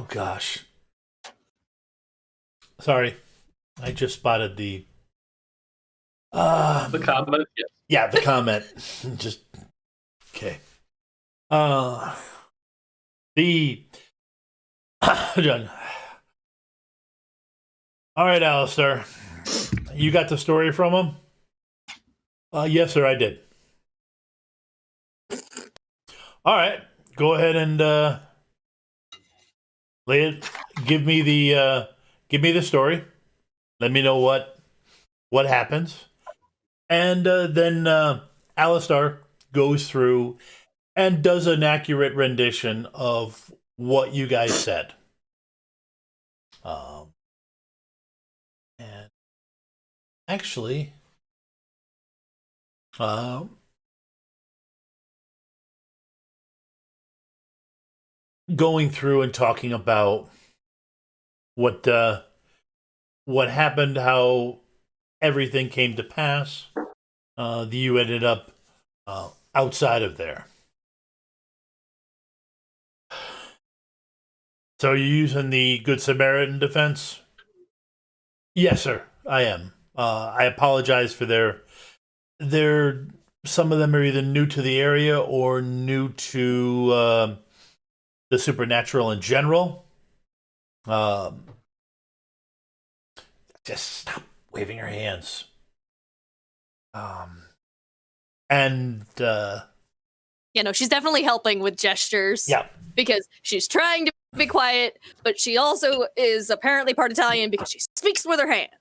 Speaker 1: gosh. Sorry. I just spotted the
Speaker 4: comment. Yes.
Speaker 1: yeah, the comment. Just okay. Done. All right, Alistair. You got the story from him? Yes, sir, I did. All right. Go ahead and lay it. Give me the story. Let me know what happens. And then Alistair goes through and does an accurate rendition of what you guys said. And actually, going through and talking about what happened, how everything came to pass. You ended up outside of there. So you're using the Good Samaritan defense? Yes, sir, I am. I apologize for their some of them are either new to the area or new to the supernatural in general. Just stop waving your hands.
Speaker 3: She's definitely helping with gestures.
Speaker 1: Yeah.
Speaker 3: Because she's trying to be quiet, but she also is apparently part Italian because she speaks with her hand.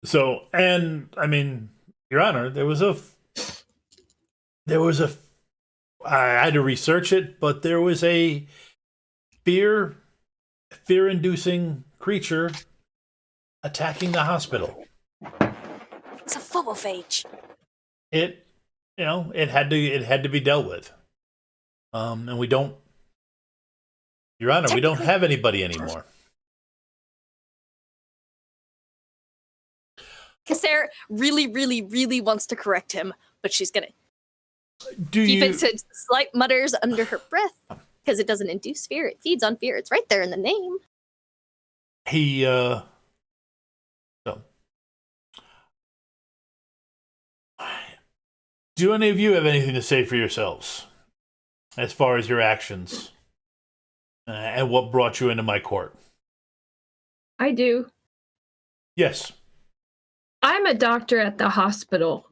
Speaker 1: So, and I mean, Your Honor, I had to research it, but there was a fear-inducing creature attacking the hospital.
Speaker 3: It's a phobophage.
Speaker 1: It had to be dealt with. And we don't, Your Honor, we don't have anybody anymore.
Speaker 3: Cassare really, really, really wants to correct him, but she's gonna
Speaker 1: Do
Speaker 3: keep
Speaker 1: you?
Speaker 3: it to slight mutters under her breath because it doesn't induce fear. It feeds on fear. It's right there in the name.
Speaker 1: He. So. Do any of you have anything to say for yourselves, as far as your actions and what brought you into my court?
Speaker 5: I do.
Speaker 1: Yes.
Speaker 5: I'm a doctor at the hospital,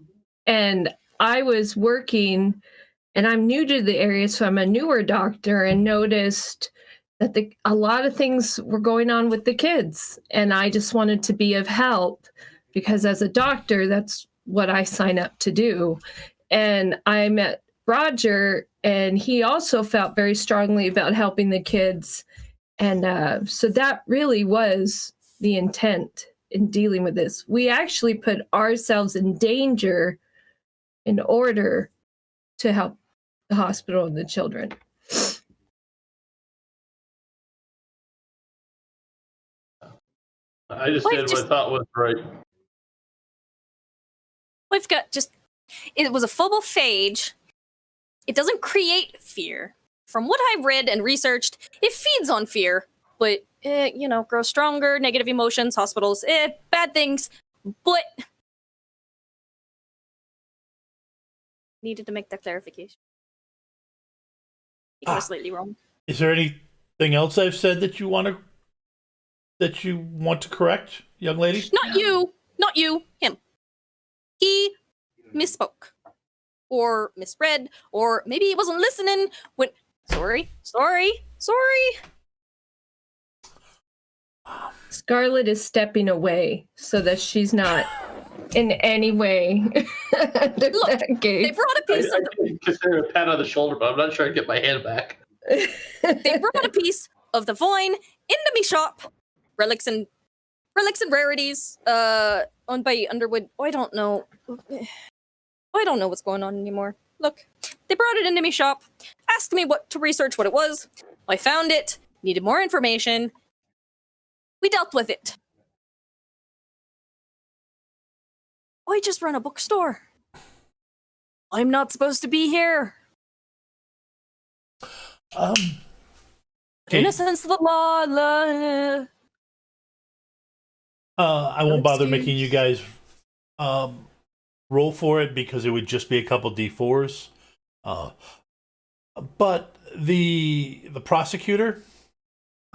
Speaker 5: and I was working, and I'm new to the area, so I'm a newer doctor, and noticed that a lot of things were going on with the kids, and I just wanted to be of help because as a doctor, that's what I sign up to do. And I met Roger, and he also felt very strongly about helping the kids, and so that really was the intent in dealing with this. We actually put ourselves in danger in order to help the hospital and the children.
Speaker 4: I just did what I thought was right.
Speaker 3: We've got it was a phobophage. It doesn't create fear. From what I've read and researched, it feeds on fear, but grows stronger, negative emotions, hospitals, bad things, but needed to make that clarification. I was slightly wrong.
Speaker 1: Is there anything else I've said that you want to correct, young lady?
Speaker 3: Not you, him. He misspoke, or misread, or maybe he wasn't listening when. Sorry.
Speaker 5: Scarlett is stepping away so that she's not in any way under
Speaker 3: Look,
Speaker 5: that
Speaker 3: they
Speaker 5: gate.
Speaker 3: brought a piece of
Speaker 4: I consider a pat on the shoulder, but I'm not sure I get my hand back.
Speaker 3: they brought a piece of the vine into me shop. Relics and rarities. Owned by Underwood. I don't know what's going on anymore. Look, they brought it into me shop. Asked me to research what it was. I found it. Needed more information. We dealt with it. I just run a bookstore. I'm not supposed to be here.
Speaker 1: Okay.
Speaker 3: Innocence of the law.
Speaker 1: I won't bother
Speaker 3: Excuse.
Speaker 1: making you guys roll for it because it would just be a couple D4s. But the prosecutor.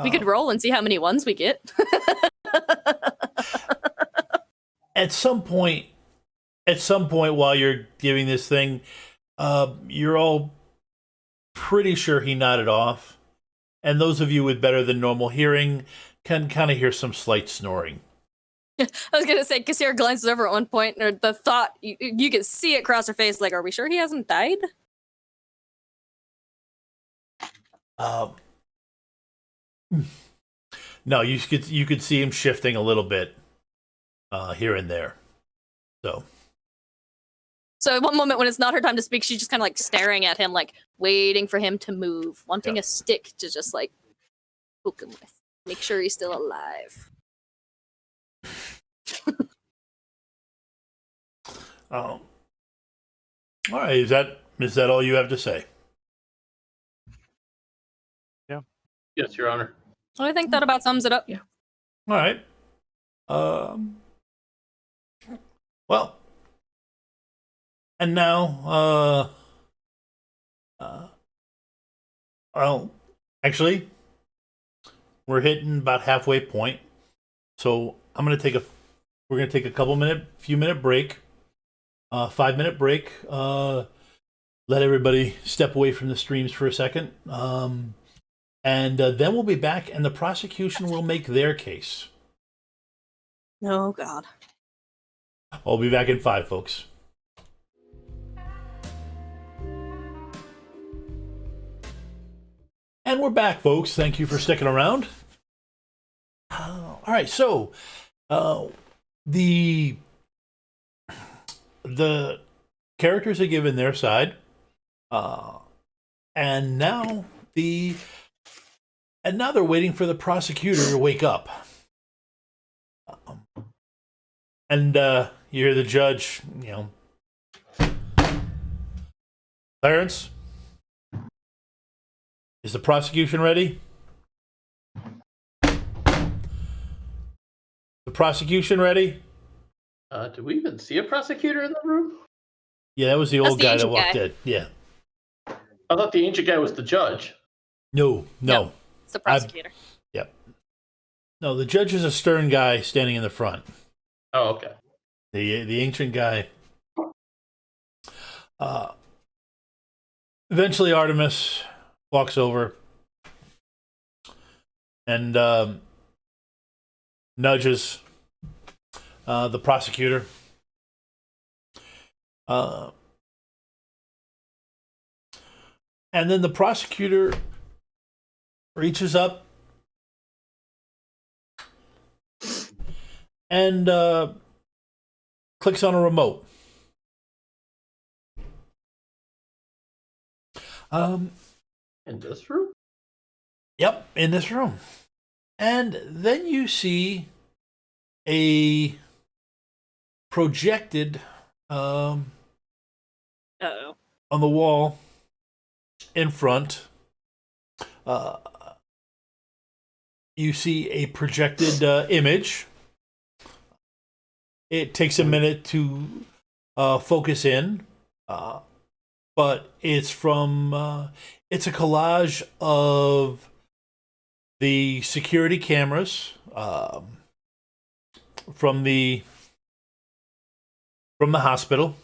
Speaker 3: We could roll and see how many ones we get.
Speaker 1: At some point while you're giving this thing, you're all pretty sure he nodded off. And those of you with better than normal hearing can kind of hear some slight snoring.
Speaker 3: I was going to say, Cassir glances over at one point, or the thought, you can see it cross her face, like, are we sure he hasn't died?
Speaker 1: No, you could see him shifting a little bit here and there.
Speaker 3: So at one moment when it's not her time to speak, she's just kind of like staring at him, like waiting for him to move, wanting a stick to just like poke him with. Make sure he's still alive.
Speaker 1: All right, is that all you have to say?
Speaker 4: Yes, Your Honor.
Speaker 3: I think that about sums it up.
Speaker 5: Yeah.
Speaker 1: All right. Well, and now, well, actually, we're hitting about halfway point, so we're gonna take a few minute break, 5-minute break. Let everybody step away from the streams for a second. And then we'll be back, and the prosecution will make their case.
Speaker 3: Oh, God.
Speaker 1: I'll be back in 5, folks. And we're back, folks. Thank you for sticking around. All right, so the characters are given their side, and now they're waiting for the prosecutor to wake up. And you hear the judge, Clarence, is the prosecution ready? The prosecution ready?
Speaker 4: Do we even see a prosecutor in the room?
Speaker 1: Yeah, that was the old
Speaker 3: the
Speaker 1: guy that
Speaker 3: ancient
Speaker 1: walked
Speaker 3: guy.
Speaker 1: in. Yeah.
Speaker 4: I thought the ancient guy was the judge.
Speaker 1: No.
Speaker 3: It's the prosecutor.
Speaker 1: Yep. No, the judge is a stern guy standing in the front.
Speaker 4: Oh, okay.
Speaker 1: The ancient guy. Eventually, Artemis walks over and nudges the prosecutor. And then the prosecutor reaches up and clicks on a remote.
Speaker 4: In this room?
Speaker 1: Yep, in this room. And then you see a projected
Speaker 3: Uh-oh.
Speaker 1: on the wall in front. You see a projected image. It takes a minute to focus in, but it's from it's a collage of the security cameras from the hospital.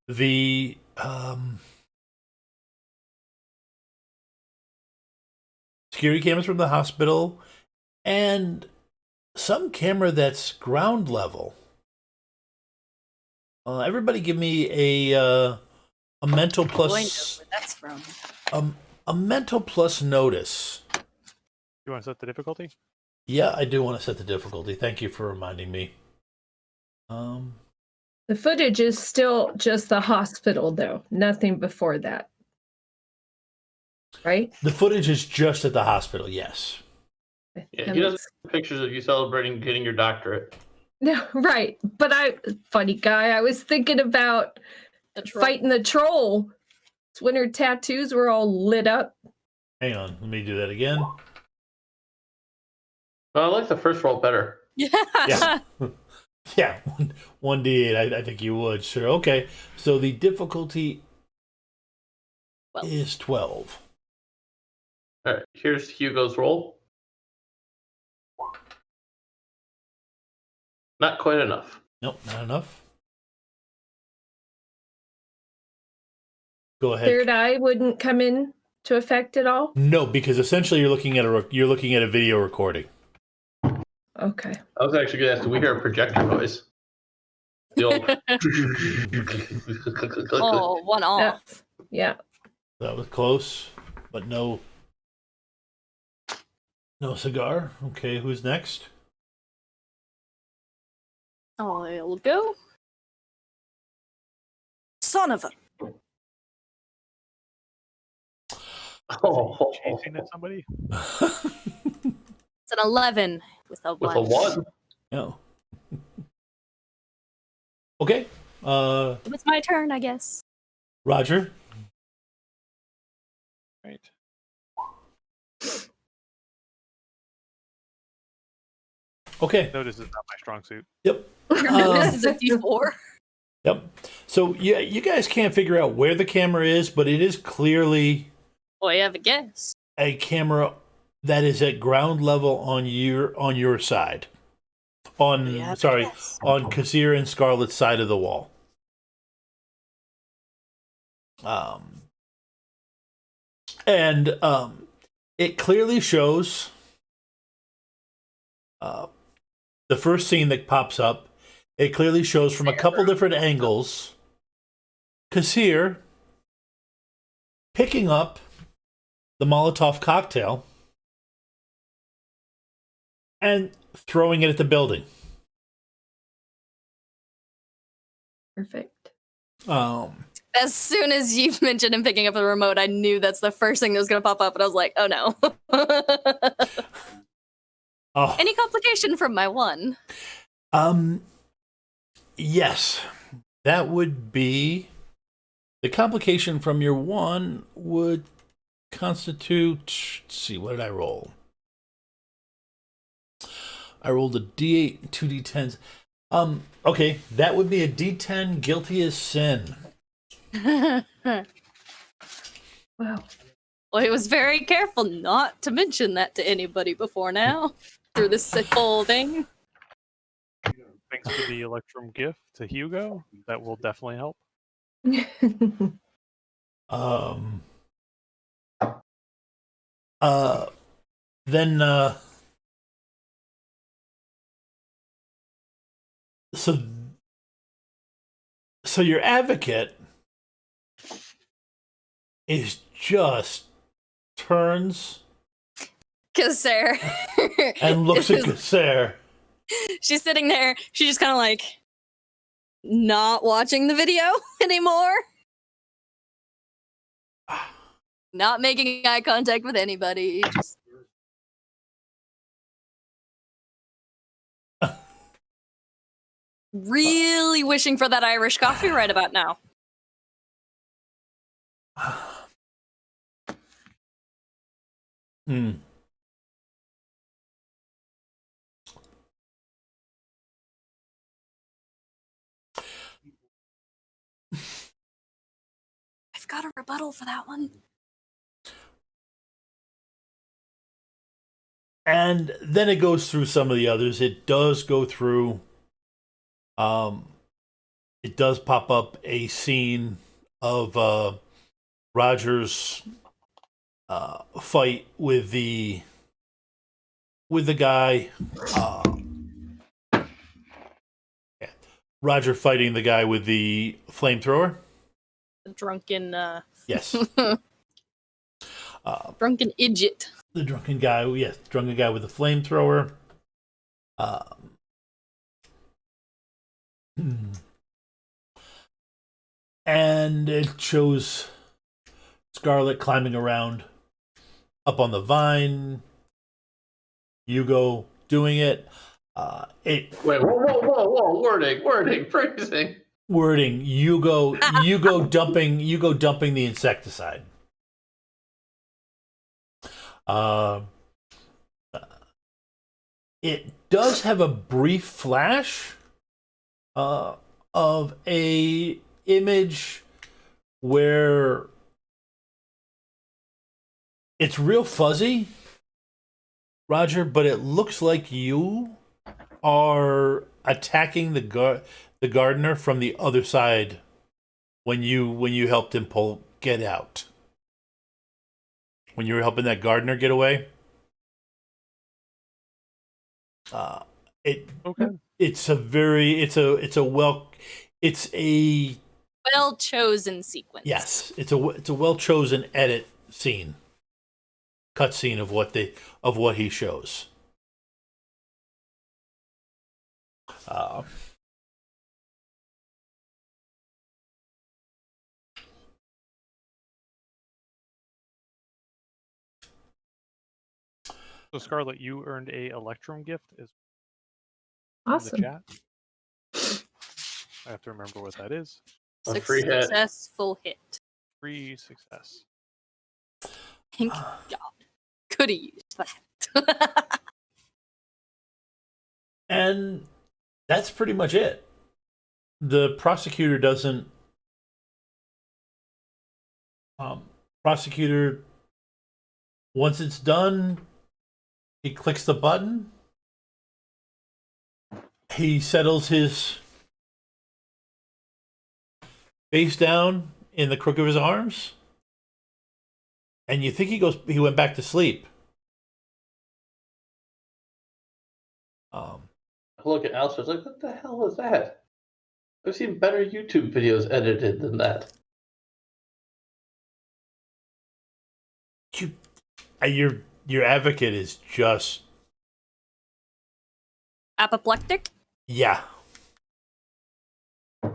Speaker 1: The security cameras from the hospital, and some camera that's ground level. Everybody, give me a mental
Speaker 3: Boy, knows
Speaker 1: plus
Speaker 3: where that's from.
Speaker 1: a mental plus notice.
Speaker 2: You want to set the difficulty?
Speaker 1: Yeah, I do want to set the difficulty. Thank you for reminding me.
Speaker 5: The footage is still just the hospital, though. Nothing before that. Right?
Speaker 1: The footage is just at the hospital. Yes.
Speaker 4: Yeah, he doesn't have pictures of you celebrating getting your doctorate.
Speaker 5: No, right. But funny guy, I was thinking about fighting the troll. It's when her tattoos were all lit up.
Speaker 1: Hang on, let me do that again.
Speaker 4: Well, I like the first roll better.
Speaker 1: Yeah. Yeah, 1d8. I think you would, sir. Okay, so the difficulty is 12.
Speaker 4: All right, here's Hugo's roll. Not quite enough.
Speaker 1: Nope, not enough. Go ahead.
Speaker 5: Third eye wouldn't come in to effect at all?
Speaker 1: No, because essentially you're looking at a video recording.
Speaker 5: Okay.
Speaker 4: I was actually going to ask, do we hear a projector noise? The old...
Speaker 3: Oh, one off.
Speaker 5: Yeah.
Speaker 1: That was close, but no cigar. Okay, who's next?
Speaker 3: I'll go. Son of a.
Speaker 4: Oh.
Speaker 2: Chasing at somebody?
Speaker 3: It's an 11 with a 1.
Speaker 4: With a 1.
Speaker 1: No. Okay.
Speaker 3: It was my turn, I guess.
Speaker 1: Roger.
Speaker 2: Right.
Speaker 1: Okay.
Speaker 2: Notice is not my strong suit.
Speaker 1: Yep.
Speaker 3: This is a D4.
Speaker 1: Yep. So yeah, you guys can't figure out where the camera is, but it is clearly
Speaker 3: Boy, I have a guess.
Speaker 1: a camera that is at ground level on your side. On Kassir and Scarlet's side of the wall. And it clearly shows the first scene that pops up. It clearly shows from a couple different angles Kassir picking up the Molotov cocktail and throwing it at the building.
Speaker 5: Perfect.
Speaker 3: As soon as you mentioned him picking up the remote, I knew that's the first thing that was going to pop up, and I was like, oh no.
Speaker 1: Oh,
Speaker 3: Any complication from my 1?
Speaker 1: Yes, that would be the complication from your 1 would constitute. Let's see, what did I roll? I rolled a D8 and 2 D10s. Okay, that would be a D10 guilty as sin.
Speaker 5: Wow.
Speaker 3: Well, he was very careful not to mention that to anybody before now through this whole thing.
Speaker 2: Thanks for the Electrum gift to Hugo. That will definitely help.
Speaker 1: Then so your advocate is just turns
Speaker 3: Kasser.
Speaker 1: and looks at Kasser.
Speaker 3: She's sitting there. She's just kind of like not watching the video anymore. Not making eye contact with anybody. Just... really wishing for that Irish coffee right about now.
Speaker 1: Hmm.
Speaker 3: I've got a rebuttal for that one.
Speaker 1: And then it goes through some of the others. It does go through. It does pop up a scene of Roger's fight with the guy. Roger fighting the guy with the flamethrower.
Speaker 3: The drunken.
Speaker 1: Yes.
Speaker 3: Drunken idiot.
Speaker 1: The drunken guy. Yes, drunken guy with the flamethrower. And it shows Scarlet climbing around up on the vine. Hugo doing it.
Speaker 4: Wait, whoa! Wording, phrasing.
Speaker 1: Wording. Hugo dumping the insecticide. It does have a brief flash of a image where it's real fuzzy, Roger, but it looks like you are attacking the gardener from the other side when you helped him get out. When you were helping that gardener get away. It's a
Speaker 3: well chosen sequence.
Speaker 1: Yes, it's a well chosen edit scene, cut scene of what he shows.
Speaker 2: So Scarlett, you earned a Electrum gift as
Speaker 5: Awesome.
Speaker 2: in the chat. I have to remember what that is.
Speaker 4: A free hit.
Speaker 3: Successful hit.
Speaker 2: Free success.
Speaker 3: Thank God. Could have used that.
Speaker 1: And that's pretty much it. The prosecutor doesn't. Prosecutor, once it's done, he clicks the button. He settles his face down in the crook of his arms, and you think he went back to sleep.
Speaker 4: Look at Alistair's like, what the hell was that? I've seen better YouTube videos edited than that.
Speaker 1: Your advocate is just
Speaker 3: Apoplectic?
Speaker 1: yeah.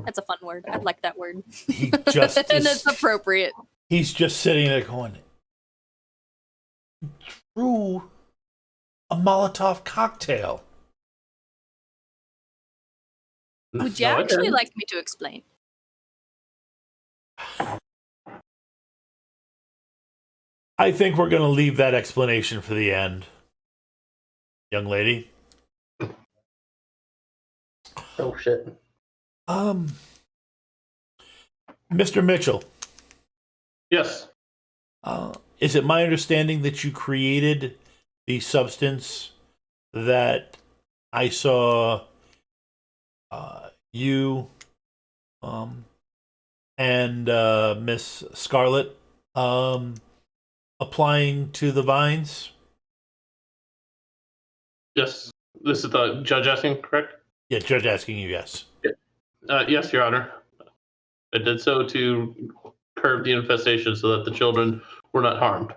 Speaker 3: That's a fun word. I like that word.
Speaker 1: He just
Speaker 3: and it's appropriate.
Speaker 1: He's just sitting there going, through a Molotov cocktail.
Speaker 3: Would you
Speaker 4: No, I
Speaker 3: actually
Speaker 4: didn't.
Speaker 3: like me to explain?
Speaker 1: I think we're going to leave that explanation for the end, young lady.
Speaker 4: Oh shit.
Speaker 1: Mr. Mitchell,
Speaker 4: Yes.
Speaker 1: is it my understanding that you created the substance that I saw you and Miss Scarlett applying to the vines?
Speaker 4: Yes. This is the judge asking, correct?
Speaker 1: Yeah, judge asking you, yes.
Speaker 4: Yes, Your Honor. I did so to curb the infestation so that the children were not harmed.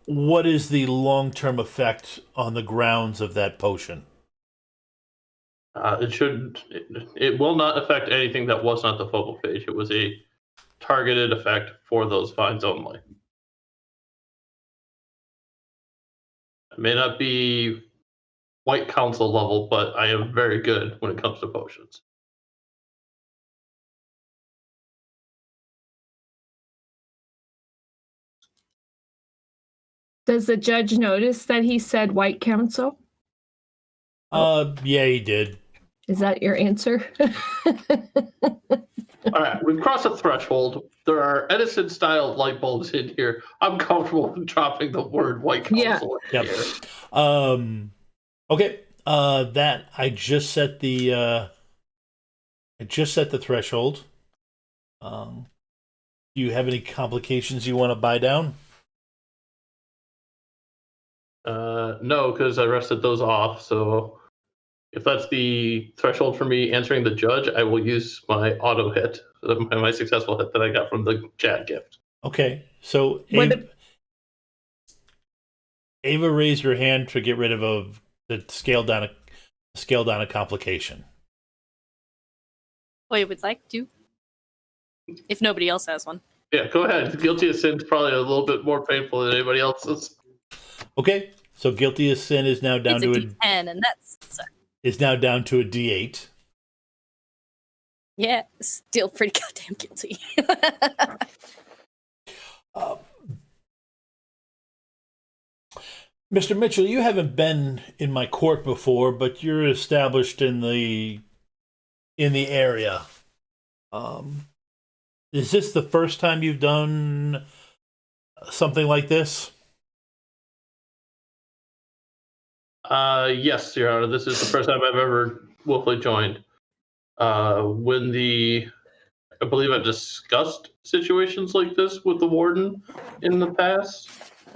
Speaker 1: What is the long-term effect on the grounds of that potion?
Speaker 4: It will not affect anything that was not the phobophage. It was a targeted effect for those vines only. It may not be White Council level, but I am very good when it comes to potions.
Speaker 5: Does the judge notice that he said White Council?
Speaker 1: Yeah, he did.
Speaker 5: Is that your answer?
Speaker 4: All right, we've crossed a threshold. There are Edison-style light bulbs in here. I'm comfortable with dropping the word White Council in
Speaker 1: Yep.
Speaker 4: here.
Speaker 1: Okay. That I just set the threshold. Do you have any complications you want to buy down?
Speaker 4: No, because I rested those off. So if that's the threshold for me answering the judge, I will use my auto hit, my successful hit that I got from the chat gift.
Speaker 1: Okay. So Ava raised her hand to get rid of the scale down a complication.
Speaker 3: Well, you would like to, if nobody else has one.
Speaker 4: Yeah, go ahead. Guilty of sin is probably a little bit more painful than anybody else's.
Speaker 1: Okay. So guilty of sin is now down
Speaker 3: It's a
Speaker 1: to
Speaker 3: D10, and that's
Speaker 1: is now down to a D8.
Speaker 3: yeah, still pretty goddamn guilty.
Speaker 1: Mr. Mitchell, you haven't been in my court before, but you're established in the area. Is this the first time you've done something like this?
Speaker 4: Yes, Your Honor. This is the first time I've ever willfully joined. I believe I've discussed situations like this with the warden in the past,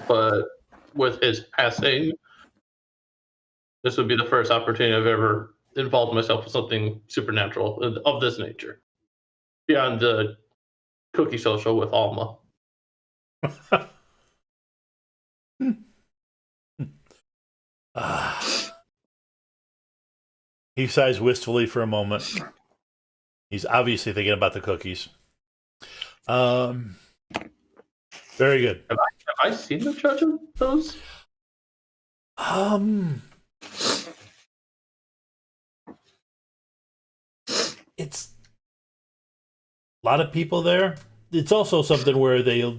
Speaker 4: but with his passing, this would be the first opportunity I've ever involved myself with something supernatural of this nature, beyond the cookie social with Alma.
Speaker 1: He sighs wistfully for a moment. He's obviously thinking about the cookies. Very good.
Speaker 4: Have I seen the judge of those?
Speaker 1: It's a lot of people there. It's also something where they'll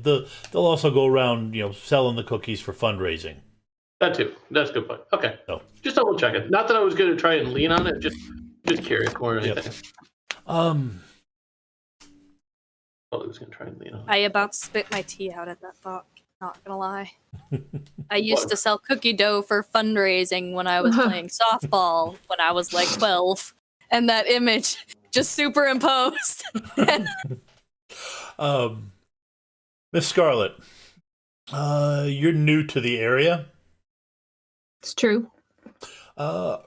Speaker 1: also go around, selling the cookies for fundraising.
Speaker 4: That too. That's a good point. Okay.
Speaker 1: So.
Speaker 4: Just double check it. Not that I was going to try and lean on it. Just curious more than anything. I was going to try and lean on it.
Speaker 3: I about spit my tea out at that thought. Not gonna lie. I used to sell cookie dough for fundraising when I was playing softball when I was like 12, and that image just superimposed.
Speaker 1: Miss Scarlett, you're new to the area.
Speaker 5: It's true.
Speaker 1: And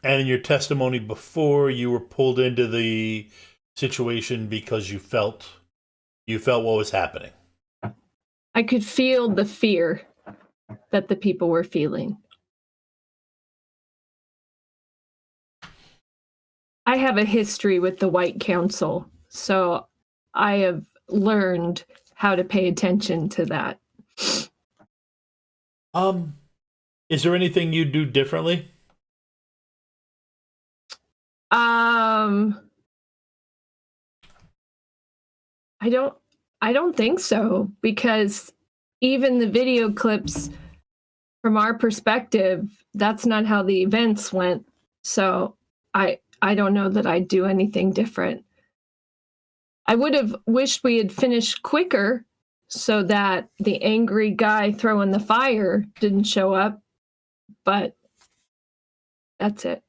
Speaker 1: in your testimony before, you were pulled into the situation because you felt what was happening.
Speaker 5: I could feel the fear that the people were feeling. I have a history with the White Council, so I have learned how to pay attention to that.
Speaker 1: Is there anything you do differently?
Speaker 5: I don't think so, because even the video clips from our perspective, that's not how the events went. So I don't know that I'd do anything different. I would have wished we had finished quicker so that the angry guy throwing the fire didn't show up, but that's it.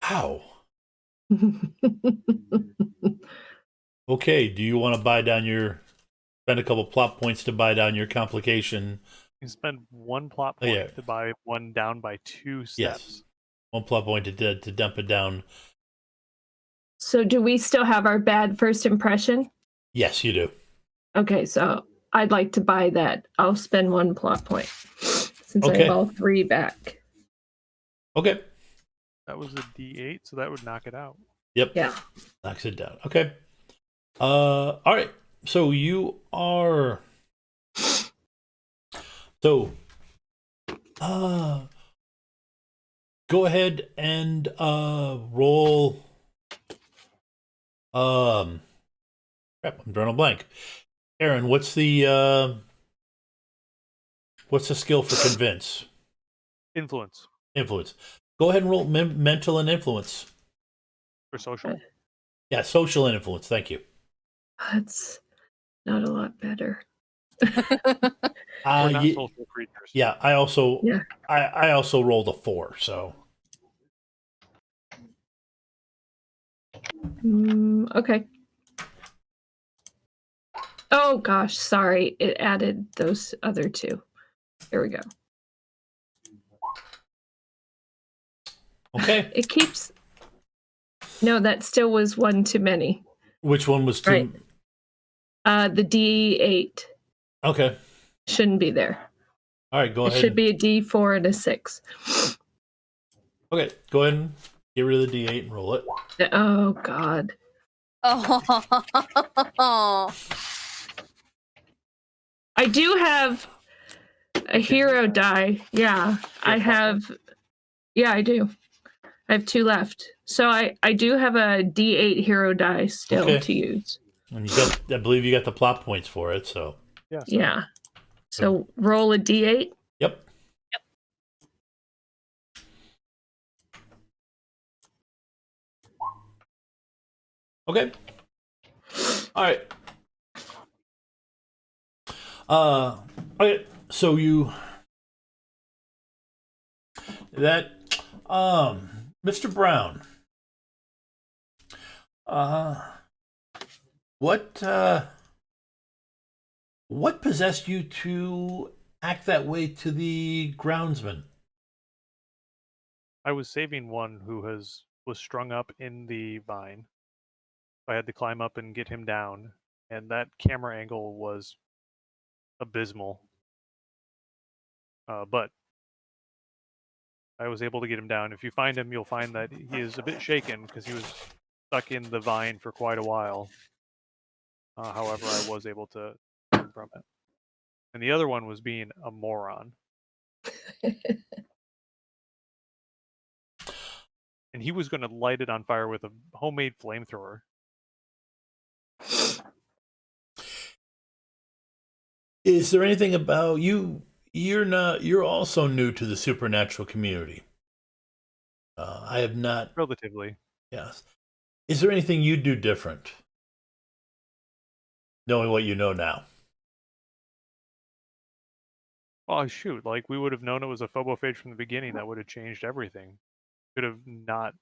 Speaker 1: Ow. Okay, do you want to spend a couple plot points to buy down your complication?
Speaker 2: You spend one plot point to buy one down by 2 steps.
Speaker 1: Yes. One plot point to dump it down.
Speaker 5: So do we still have our bad first impression?
Speaker 1: Yes, you do.
Speaker 5: Okay, so I'd like to buy that. I'll spend one plot point since I have all 3 back.
Speaker 1: Okay.
Speaker 2: That was a D8, so that would knock it out.
Speaker 1: Yep.
Speaker 5: Yeah.
Speaker 1: Knocks it down. Okay. All right. So you are. So, go ahead and roll. Crap, I'm drawing a blank. Aaron, what's the skill for convince?
Speaker 2: Influence.
Speaker 1: Influence. Go ahead and roll mental and influence.
Speaker 2: For social?
Speaker 1: Yeah, social and influence. Thank you.
Speaker 5: That's not a lot better.
Speaker 2: We're not social creatures.
Speaker 1: Yeah, I also rolled a 4, so.
Speaker 5: Okay. Oh gosh, sorry. It added those other 2. Here we go.
Speaker 1: Okay.
Speaker 5: It keeps. No, that still was 1 too many.
Speaker 1: Which one was 2?
Speaker 5: Right. The D8.
Speaker 1: Okay.
Speaker 5: Shouldn't be there.
Speaker 1: All right, go ahead.
Speaker 5: It should be a D4 and a 6.
Speaker 1: Okay, go ahead and get rid of the D8 and roll it.
Speaker 5: Oh God.
Speaker 3: Oh.
Speaker 5: I do have a hero die. Yeah, I have. Yeah, I do. I have 2 left. So I do have a D8 hero die still to use.
Speaker 1: And I believe you got the plot points for it, so.
Speaker 5: Yeah. So roll a D8.
Speaker 1: Yep. Okay. All right. Okay. So Mr. Brown. What possessed you to act that way to the groundsman?
Speaker 2: I was saving one who was strung up in the vine. I had to climb up and get him down, and that camera angle was abysmal. But I was able to get him down. If you find him, you'll find that he is a bit shaken because he was stuck in the vine for quite a while. However, I was able to get him from it. And the other one was being a moron. And he was going to light it on fire with a homemade flamethrower.
Speaker 1: Is there anything about you? You're also new to the supernatural community. I have not.
Speaker 2: Relatively.
Speaker 1: Yes. Is there anything you do different? Knowing what you know now.
Speaker 2: Oh, shoot. Like, we would have known it was a phobophage from the beginning. That would have changed everything. Could have not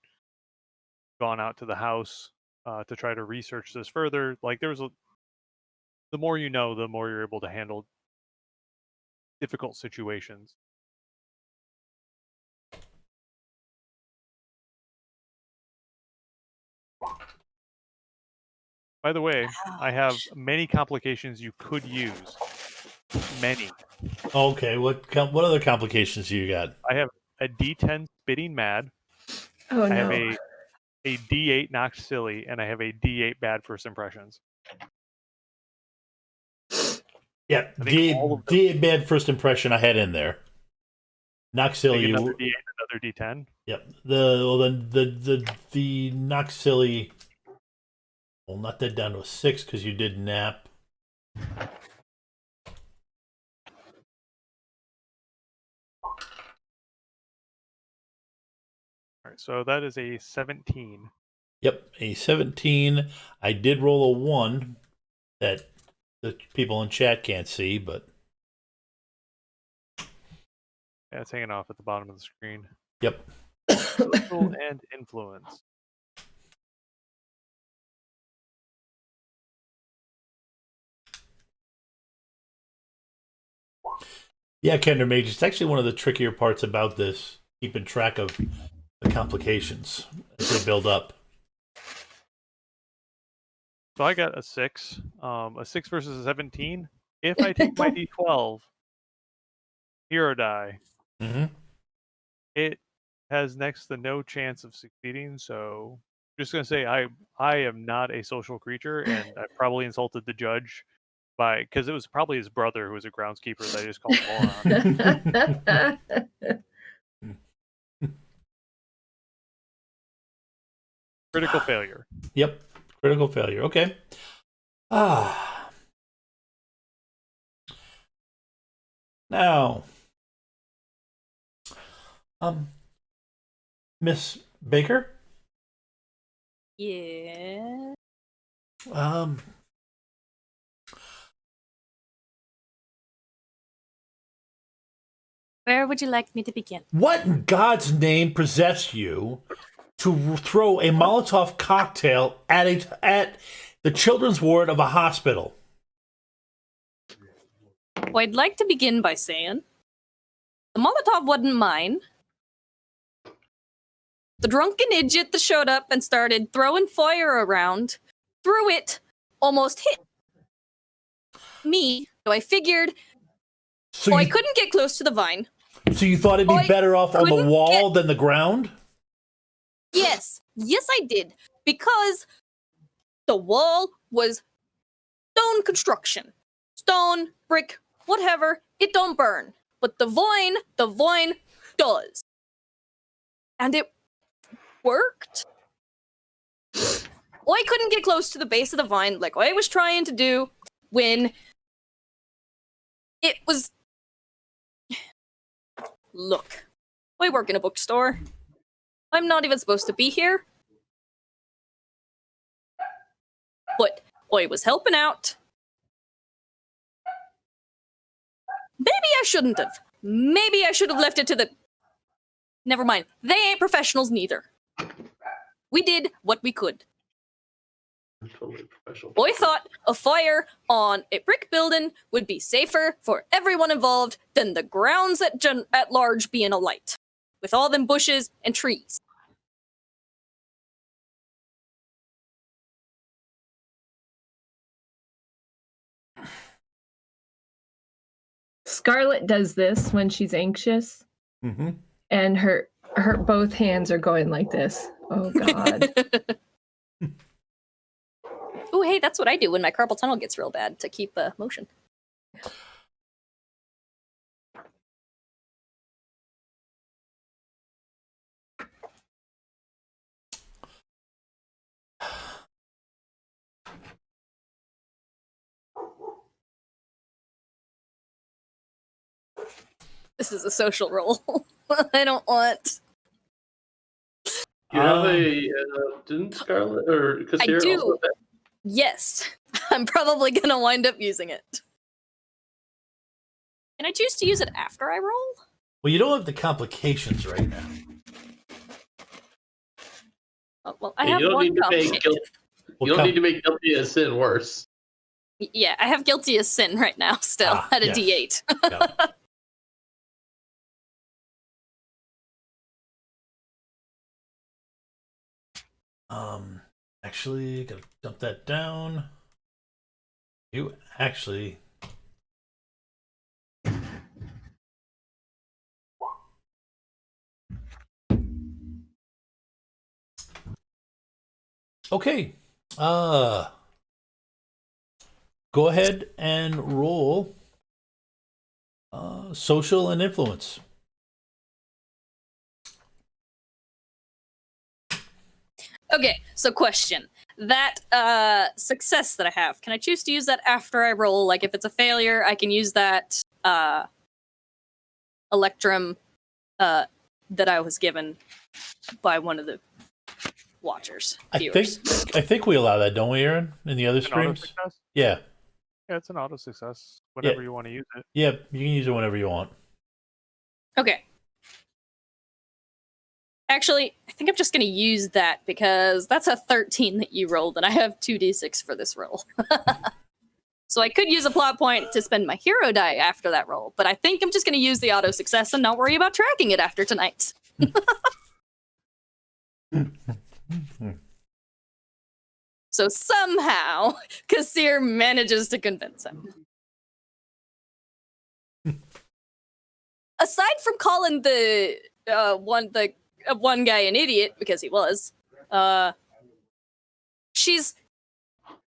Speaker 2: gone out to the house to try to research this further. Like, the more you know, the more you're able to handle difficult situations. By the way, I have many complications you could use. Many.
Speaker 1: Okay, what other complications do you got?
Speaker 2: I have a D10 spitting mad.
Speaker 5: Oh,
Speaker 2: I have
Speaker 5: no.
Speaker 2: a a D8 knocked silly, and I have a D8 bad first impressions.
Speaker 1: Yeah,
Speaker 2: I think all of them-
Speaker 1: D bad first impression I had in there. Knock
Speaker 2: Take
Speaker 1: silly.
Speaker 2: another D8, another D10.
Speaker 1: Yep. The knock silly. Well, not that down to a 6 because you did nap.
Speaker 2: All right, so that is a 17.
Speaker 1: Yep, a 17. I did roll a 1 that the people in chat can't see, but
Speaker 2: Yeah, it's hanging off at the bottom of the screen.
Speaker 1: yep.
Speaker 2: Social and influence.
Speaker 1: Yeah, Kender Mage, it's actually one of the trickier parts about this, keeping track of the complications as they build up.
Speaker 2: So I got a 6. A 6 versus a 17. If I take my D12, hero die,
Speaker 1: Mm-hmm.
Speaker 2: it has next to no chance of succeeding. So I'm just gonna say I am not a social creature, and I probably insulted the judge because it was probably his brother who was a groundskeeper that I just called moron. Critical failure.
Speaker 1: Yep, critical failure. Okay. Now, Miss Baker.
Speaker 3: Yeah. Where would you like me to begin?
Speaker 1: What in God's name possessed you to throw a Molotov cocktail at the children's ward of a hospital?
Speaker 3: Well, I'd like to begin by saying the Molotov wasn't mine. The drunken idiot that showed up and started throwing fire around threw it, almost hit me. So I figured I couldn't get close to the vine.
Speaker 1: So you thought it'd be better off on the wall than the ground?
Speaker 3: Yes, I did. Because the wall was stone construction. Stone, brick, whatever, it don't burn. But the vine does. And it worked. I couldn't get close to the base of the vine like I was trying to do when it was... Look, I work in a bookstore. I'm not even supposed to be here. But I was helping out. Maybe I shouldn't have. Maybe I should have left it to the... Never mind. They ain't professionals neither. We did what we could.
Speaker 4: Totally professional.
Speaker 3: I thought a fire on a brick building would be safer for everyone involved than the grounds at large being alight, with all them bushes and trees.
Speaker 5: Scarlett does this when she's anxious,
Speaker 1: Mm-hmm.
Speaker 5: and her both hands are going like this. Oh God.
Speaker 3: Oh, hey, that's what I do when my carpal tunnel gets real bad to keep motion. This is a social role. I don't want...
Speaker 4: You have a didn't Scarlet or
Speaker 3: I
Speaker 4: Kassir
Speaker 3: do.
Speaker 4: also have that?
Speaker 3: Yes, I'm probably gonna wind up using it. Can I choose to use it after I roll?
Speaker 1: Well, you don't have the complications right now.
Speaker 3: Oh, well, I
Speaker 4: Yeah,
Speaker 3: have
Speaker 4: you don't
Speaker 3: one
Speaker 4: need to make
Speaker 3: complication.
Speaker 4: guilt. You don't need to make guilty as sin worse.
Speaker 3: Yeah, I have guilty as sin right now still at a
Speaker 1: yes.
Speaker 3: D8.
Speaker 1: Yeah. Actually, gotta dump that down. You actually... Okay. Go ahead and roll social and influence.
Speaker 3: Okay, so question. That success that I have, can I choose to use that after I roll? Like if it's a failure, I can use that electrum that I was given by one of the watchers. Viewers.
Speaker 1: I think we allow that, don't we, Aaron? In the other
Speaker 2: An auto
Speaker 1: streams?
Speaker 2: success?
Speaker 1: Yeah.
Speaker 2: Yeah, it's an auto success whenever you want to use it.
Speaker 1: Yeah, you can use it whenever you want.
Speaker 3: Okay. Actually, I think I'm just going to use that because that's a 13 that you rolled, and I have 2d6 for this roll. So I could use a plot point to spend my hero die after that roll, but I think I'm just going to use the auto success and not worry about tracking it after tonight. So somehow, Kassir manages to convince him. Aside from calling the one guy an idiot, because he was,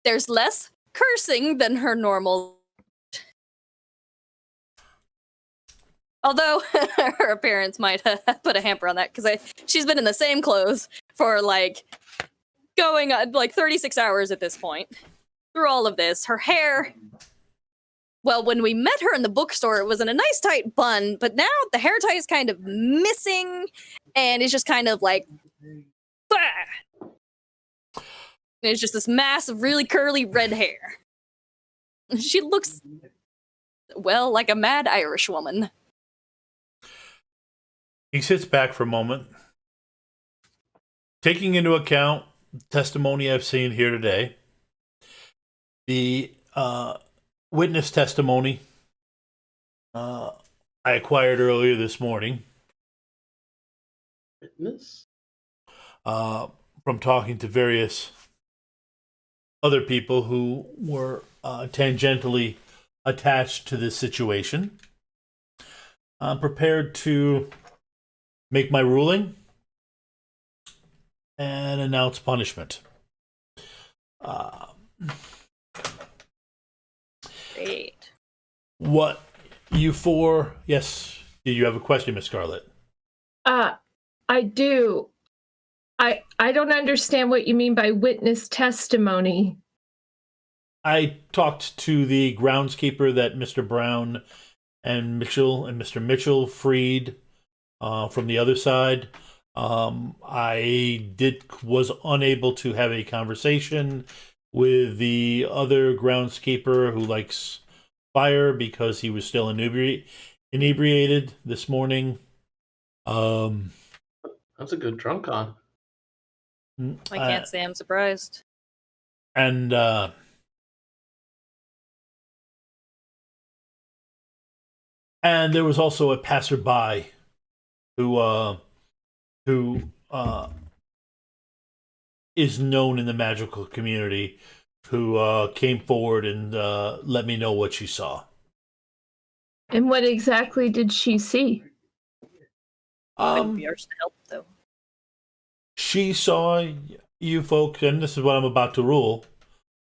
Speaker 3: there's less cursing than her normal. Although her appearance might put a hamper on that, because she's been in the same clothes for going on 36 hours at this point. Through all of this, her hair. Well, when we met her in the bookstore, it was in a nice tight bun, but now the hair tie is kind of missing, and it's just kind of like, bah! And it's just this mass of really curly red hair. She looks, well, like a mad Irish woman.
Speaker 1: He sits back for a moment. Taking into account the testimony I've seen here today, the witness testimony I acquired earlier this morning.
Speaker 4: Witness?
Speaker 1: From talking to various other people who were tangentially attached to this situation. I'm prepared to make my ruling and announce punishment.
Speaker 3: Great.
Speaker 1: What you four... Yes, do you have a question, Miss Scarlett?
Speaker 5: I do. I don't understand what you mean by witness testimony.
Speaker 1: I talked to the groundskeeper that Mr. Brown and Mr. Mitchell freed from the other side. I was unable to have a conversation with the other groundskeeper who likes fire because he was still inebriated this morning.
Speaker 4: That's a good drunk on.
Speaker 3: I can't say I'm surprised.
Speaker 1: And there was also a passerby who is known in the magical community, who came forward and let me know what she saw.
Speaker 5: And what exactly did she see?
Speaker 3: Couldn't be ours to help, though.
Speaker 1: She saw you folks, and this is what I'm about to rule,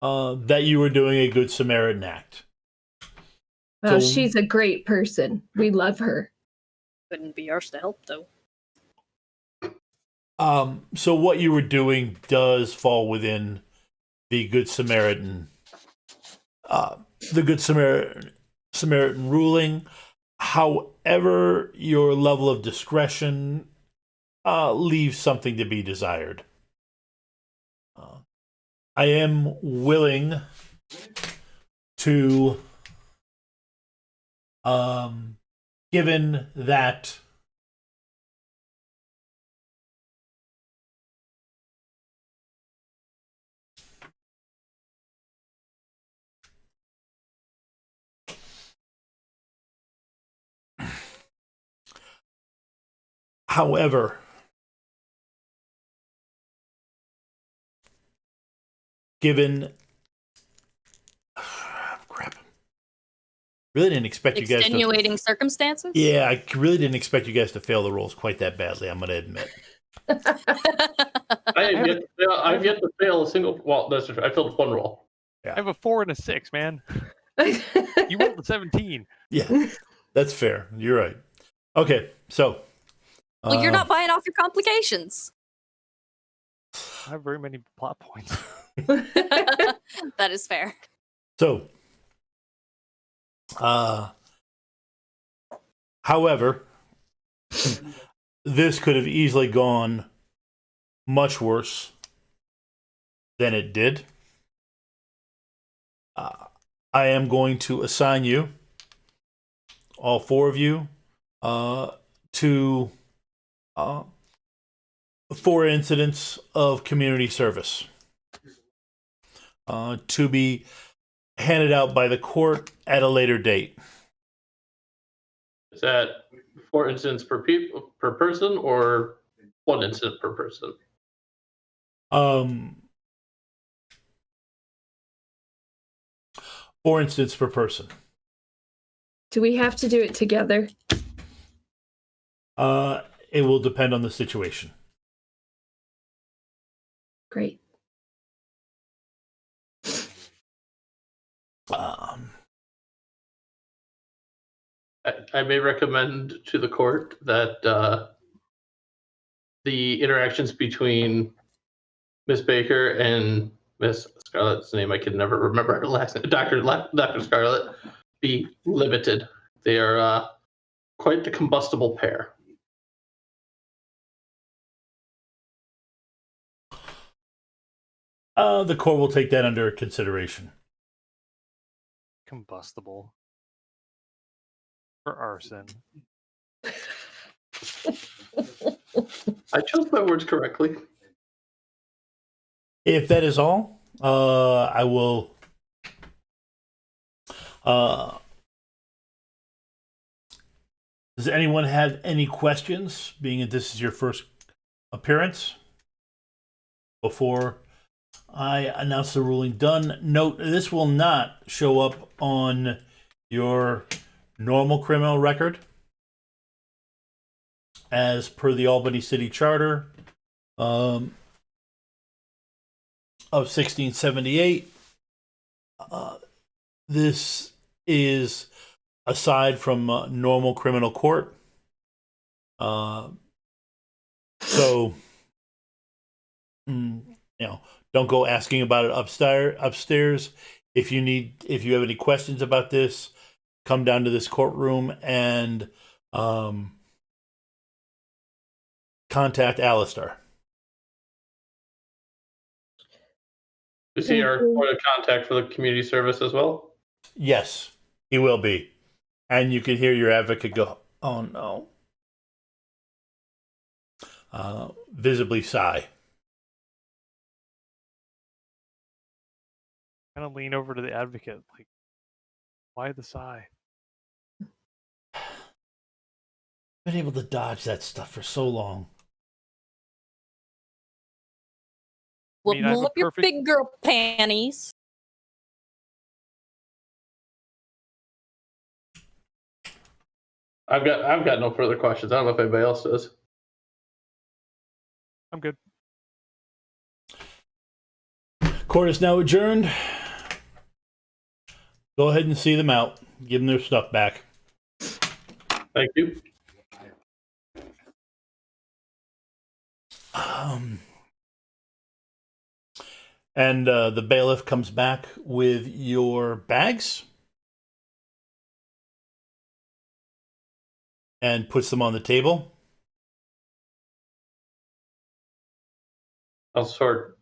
Speaker 1: that you were doing a good Samaritan act.
Speaker 5: Well, she's a great person. We love her.
Speaker 3: Couldn't be ours to help, though.
Speaker 1: So what you were doing does fall within the Good Samaritan, Samaritan ruling. However, your level of discretion leaves something to be desired. I am willing to, given that however, given crap, really didn't expect you guys to.
Speaker 3: Extenuating circumstances?
Speaker 1: Yeah, I really didn't expect you guys to fail the rolls quite that badly, I'm going to admit.
Speaker 4: I I've yet to fail a single. Well, that's true. I failed one roll.
Speaker 2: I have a 4 and a 6, man. You rolled a 17.
Speaker 1: Yeah, that's fair. You're right. Okay, so.
Speaker 3: Well, you're not buying off your complications.
Speaker 2: I have very many plot points.
Speaker 3: That is fair.
Speaker 1: So, however, this could have easily gone much worse than it did. I am going to assign you, all 4 of you, to 4 incidents of community service to be handed out by the court at a later date.
Speaker 4: Is that 4 incidents per person, or 1 incident per person?
Speaker 1: 4 incidents per person.
Speaker 5: Do we have to do it together?
Speaker 1: It will depend on the situation.
Speaker 5: Great.
Speaker 4: I may recommend to the court that the interactions between Miss Baker and Miss Scarlett's name, I can never remember her last name, Dr. Scarlett, be limited. They are quite the combustible pair.
Speaker 1: The court will take that under consideration.
Speaker 2: Combustible. For arson.
Speaker 4: I chose my words correctly.
Speaker 1: If that is all, I will. Does anyone have any questions, being that this is your first appearance? Before I announce the ruling done, note this will not show up on your normal criminal record. As per the Albany City Charter of 1678, this is aside from normal criminal court. So, don't go asking about it upstairs. If you have any questions about this, come down to this courtroom and contact Alistair.
Speaker 4: Is he our point of contact for the community service as well?
Speaker 1: Yes, he will be. And you can hear your advocate go, "Oh no." Visibly sigh.
Speaker 2: Kind of lean over to the advocate, like, why the sigh?
Speaker 1: Been able to dodge that stuff for so long.
Speaker 3: Well,
Speaker 2: I mean, I have
Speaker 3: pull
Speaker 2: a
Speaker 3: up your
Speaker 2: perfect-
Speaker 3: big girl panties.
Speaker 4: I've got no further questions. I don't know if anybody else does.
Speaker 2: I'm good.
Speaker 1: Court is now adjourned. Go ahead and see them out. Give them their stuff back.
Speaker 4: Thank you.
Speaker 1: And the bailiff comes back with your bags and puts them on the table.
Speaker 4: I'll sort.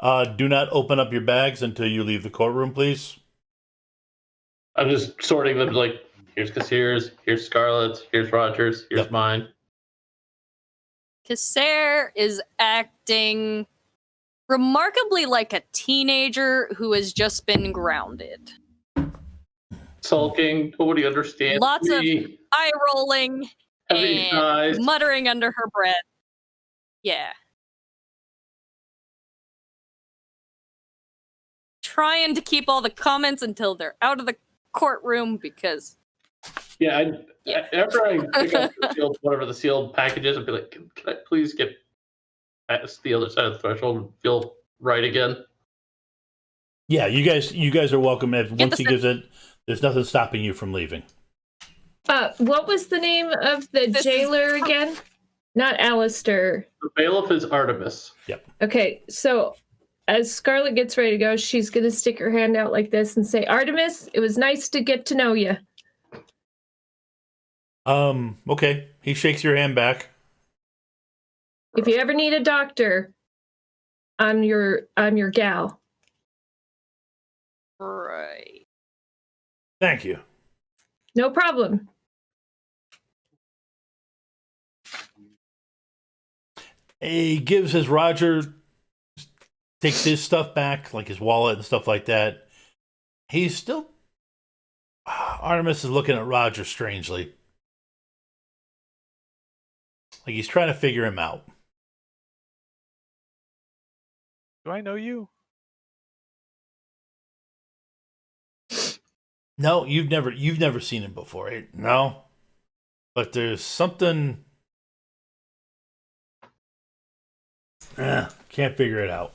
Speaker 1: Do not open up your bags until you leave the courtroom, please.
Speaker 4: I'm just sorting them, like, here's Cassier's, here's Scarlett's, here's Rogers, here's
Speaker 1: Yep.
Speaker 4: mine.
Speaker 3: Casser is acting remarkably like a teenager who has just been grounded.
Speaker 4: Sulking, nobody understands
Speaker 3: Lots of
Speaker 4: me.
Speaker 3: eye rolling
Speaker 4: Heavy
Speaker 3: and
Speaker 4: eyes.
Speaker 3: muttering under her breath. Yeah. Trying to keep all the comments until they're out of the courtroom because
Speaker 4: Yeah,
Speaker 3: Yeah.
Speaker 4: after I pick up the sealed, whatever the sealed package is, I'd be like, can I please get past the other side of the threshold and feel right again.
Speaker 1: Yeah, you guys are welcome. Once
Speaker 3: the
Speaker 1: he gives it, there's nothing stopping you from leaving.
Speaker 5: What was the name of the jailer again? Not Alistair.
Speaker 4: The bailiff is Artemis.
Speaker 1: Yep.
Speaker 5: Okay, so as Scarlett gets ready to go, she's going to stick her hand out like this and say, Artemis, it was nice to get to know you.
Speaker 1: Okay. He shakes your hand back.
Speaker 5: If you ever need a doctor, I'm your gal.
Speaker 3: Right.
Speaker 1: Thank you.
Speaker 5: No problem.
Speaker 1: He gives as Roger takes his stuff back, like his wallet and stuff like that. He's still... Artemis is looking at Roger strangely. Like he's trying to figure him out.
Speaker 2: Do I know you?
Speaker 1: No, you've never seen him before, right? No. But there's something... can't figure it out.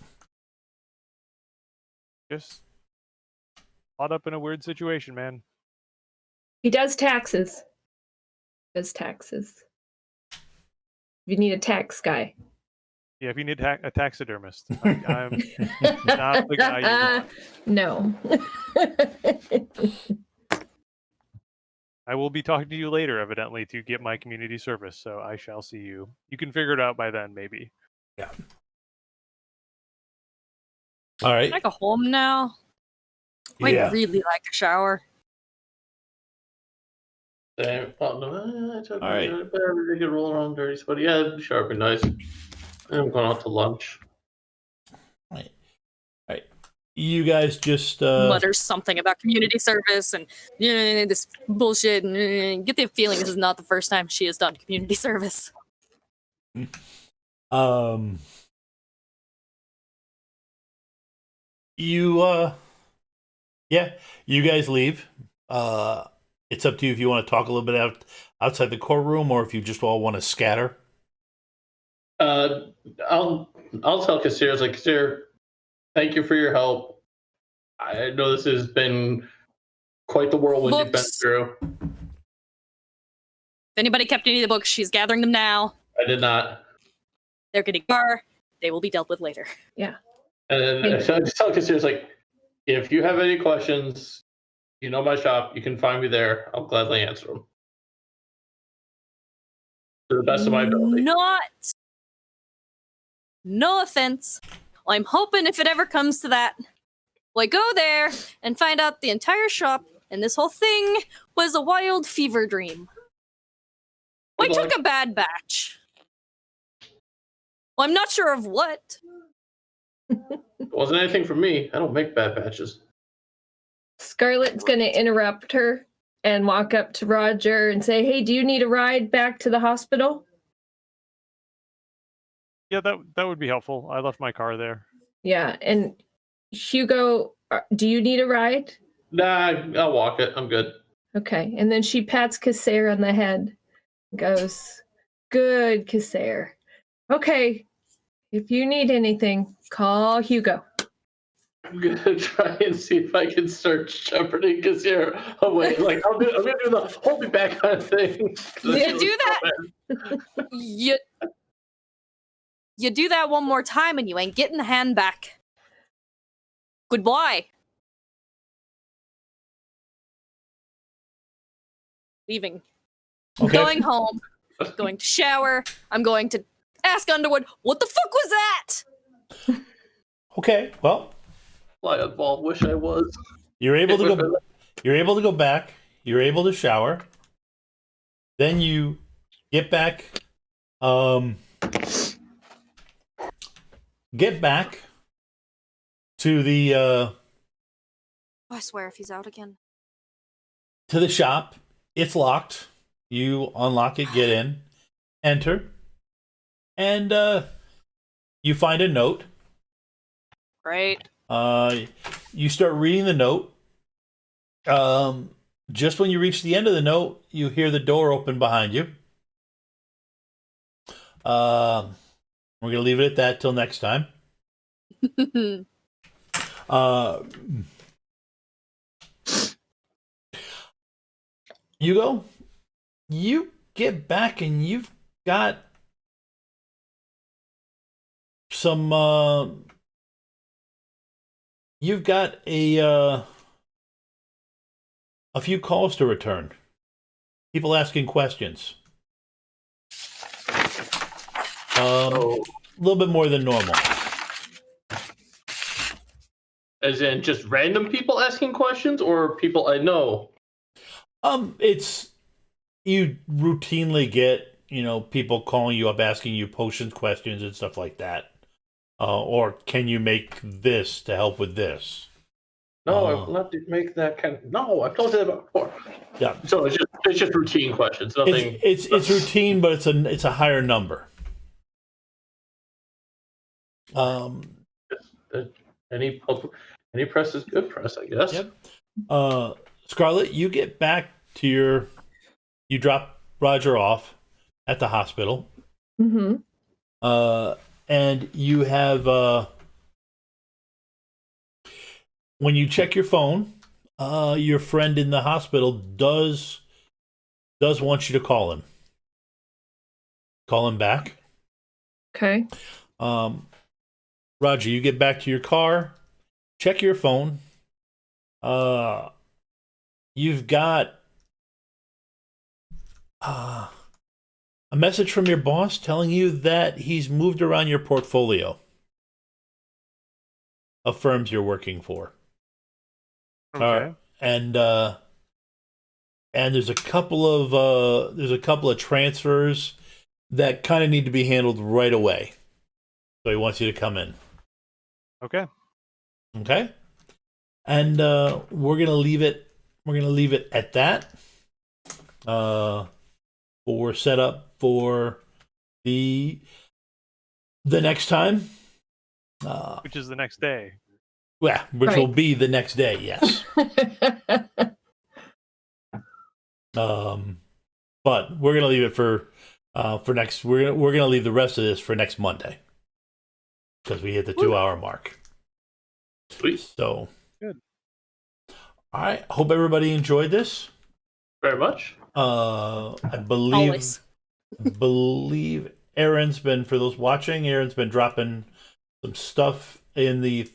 Speaker 2: Just caught up in a weird situation, man.
Speaker 5: He does taxes. You need a tax guy.
Speaker 2: Yeah, if you need a taxidermist, I'm not the guy you want.
Speaker 5: No.
Speaker 2: I will be talking to you later, evidently, to get my community service, so I shall see you. You can figure it out by then, maybe.
Speaker 1: Yeah. All right.
Speaker 3: Can I go home now? I'd really like a shower.
Speaker 4: Damn. Oh, no,
Speaker 1: All right.
Speaker 4: Better get roll around dirty sweaty. Yeah, sure, be nice. I'm going out to lunch.
Speaker 1: All right. You guys just
Speaker 3: Mutters something about community service and this bullshit. And get the feeling this is not the first time she has done community service.
Speaker 1: You guys leave. It's up to you if you want to talk a little bit outside the courtroom or if you just all want to scatter.
Speaker 4: I'll tell Kassir, like, Kassir, thank you for your help. I know this has been quite the whirlwind you've been through.
Speaker 3: If anybody kept any of the books, she's gathering them now.
Speaker 4: I did not.
Speaker 3: They're getting bar. They will be dealt with later.
Speaker 5: Yeah.
Speaker 4: And then I just tell Kassir, like, if you have any questions, you know my shop. You can find me there. I'll gladly answer them to the best of my ability.
Speaker 3: No offense. Well, I'm hoping if it ever comes to that, well, I go there and find out the entire shop and this whole thing was a wild fever dream. I took a bad batch. Well, I'm not sure of what.
Speaker 4: It wasn't anything from me. I don't make bad batches.
Speaker 5: Scarlett's going to interrupt her and walk up to Roger and say, hey, do you need a ride back to the hospital?
Speaker 2: Yeah, that would be helpful. I left my car there.
Speaker 5: Yeah, and Hugo, do you need a ride?
Speaker 4: Nah, I'll walk it. I'm good.
Speaker 5: Okay, and then she pats Kassir on the head and goes, good, Kassir. Okay, if you need anything, call Hugo.
Speaker 4: I'm gonna try and see if I can start shepherding Kassir away. Like I'm gonna do the hold me back kind of thing.
Speaker 3: You do that. You do that one more time and you ain't getting the hand back. Goodbye. Leaving.
Speaker 1: Okay.
Speaker 3: Going home. Going to shower. I'm going to ask Underwood, what the fuck was that?
Speaker 1: Okay. Well,
Speaker 4: Fly on ball. Wish I was.
Speaker 1: you're able to go. You're able to go back. You're able to shower. Then you get back. Get back to the
Speaker 3: I swear if he's out again.
Speaker 1: to the shop. It's locked. You unlock it, get in, enter, and you find a note.
Speaker 3: Right.
Speaker 1: You start reading the note. Just when you reach the end of the note, you hear the door open behind you. We're gonna leave it at that till next time. Hugo, you get back and you've got some. You've got a few calls to return. People asking questions. A little bit more than normal.
Speaker 4: As in just random people asking questions, or people I know?
Speaker 1: It's you routinely get, people calling you up asking you potions questions and stuff like that. Or can you make this to help with this?
Speaker 4: No, I've not to make that kind of. No, I've told you that before.
Speaker 1: Yeah.
Speaker 4: So it's just routine questions. Nothing.
Speaker 1: It's routine, but it's a higher number.
Speaker 4: Any press is good press, I guess.
Speaker 1: Yep. Scarlett, you get back to you drop Roger off at the hospital.
Speaker 5: Mm-hmm.
Speaker 1: And you have when you check your phone, your friend in the hospital does want you to call him. Call him back.
Speaker 5: Okay.
Speaker 1: Roger, you get back to your car, check your phone. You've got a message from your boss telling you that he's moved around your portfolio of firms you're working for.
Speaker 2: Okay.
Speaker 1: And there's a couple of transfers that kind of need to be handled right away. So he wants you to come in.
Speaker 2: Okay.
Speaker 1: Okay? And we're gonna leave it at that. For setup for the next time.
Speaker 2: Which is the next day.
Speaker 1: Yeah, which will be the next day, yes. But we're gonna leave it for next. We're gonna leave the rest of this for next Monday because we hit the 2-hour mark.
Speaker 4: Sweet.
Speaker 1: So
Speaker 2: good.
Speaker 1: All right. Hope everybody enjoyed this.
Speaker 4: Very much.
Speaker 1: I believe
Speaker 3: Always.
Speaker 1: believe Aaron's been, for those watching, Aaron's been dropping some stuff in the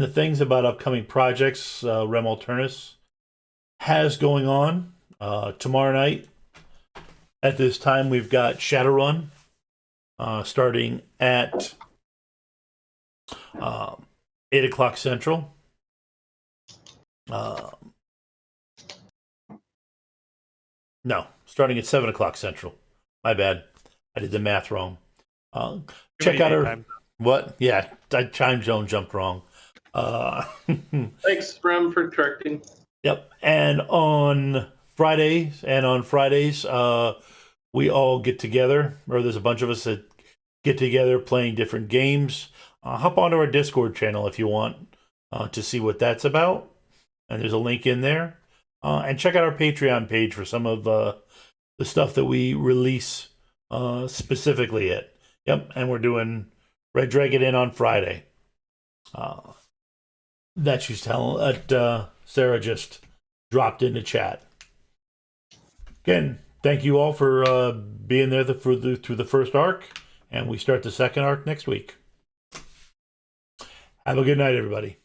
Speaker 1: things about upcoming projects Rem Alternus has going on. Tomorrow night at this time we've got Shadowrun starting at 8 o'clock Central. No, starting at 7 o'clock Central. My bad. I did the math wrong. Check out our... What? Yeah, time zone jumped wrong.
Speaker 4: Thanks, Rem, for correcting.
Speaker 1: Yep. And on Fridays, we all get together, or there's a bunch of us that get together playing different games. Hop onto our Discord channel if you want to see what that's about. And there's a link in there. And check out our Patreon page for some of the stuff that we release specifically it. Yep, and we're doing Red Dragon Inn on Friday. That she's telling Sarah just dropped into chat. Again, thank you all for being there through the first arc, and we start the second arc next week. Have a good night, everybody.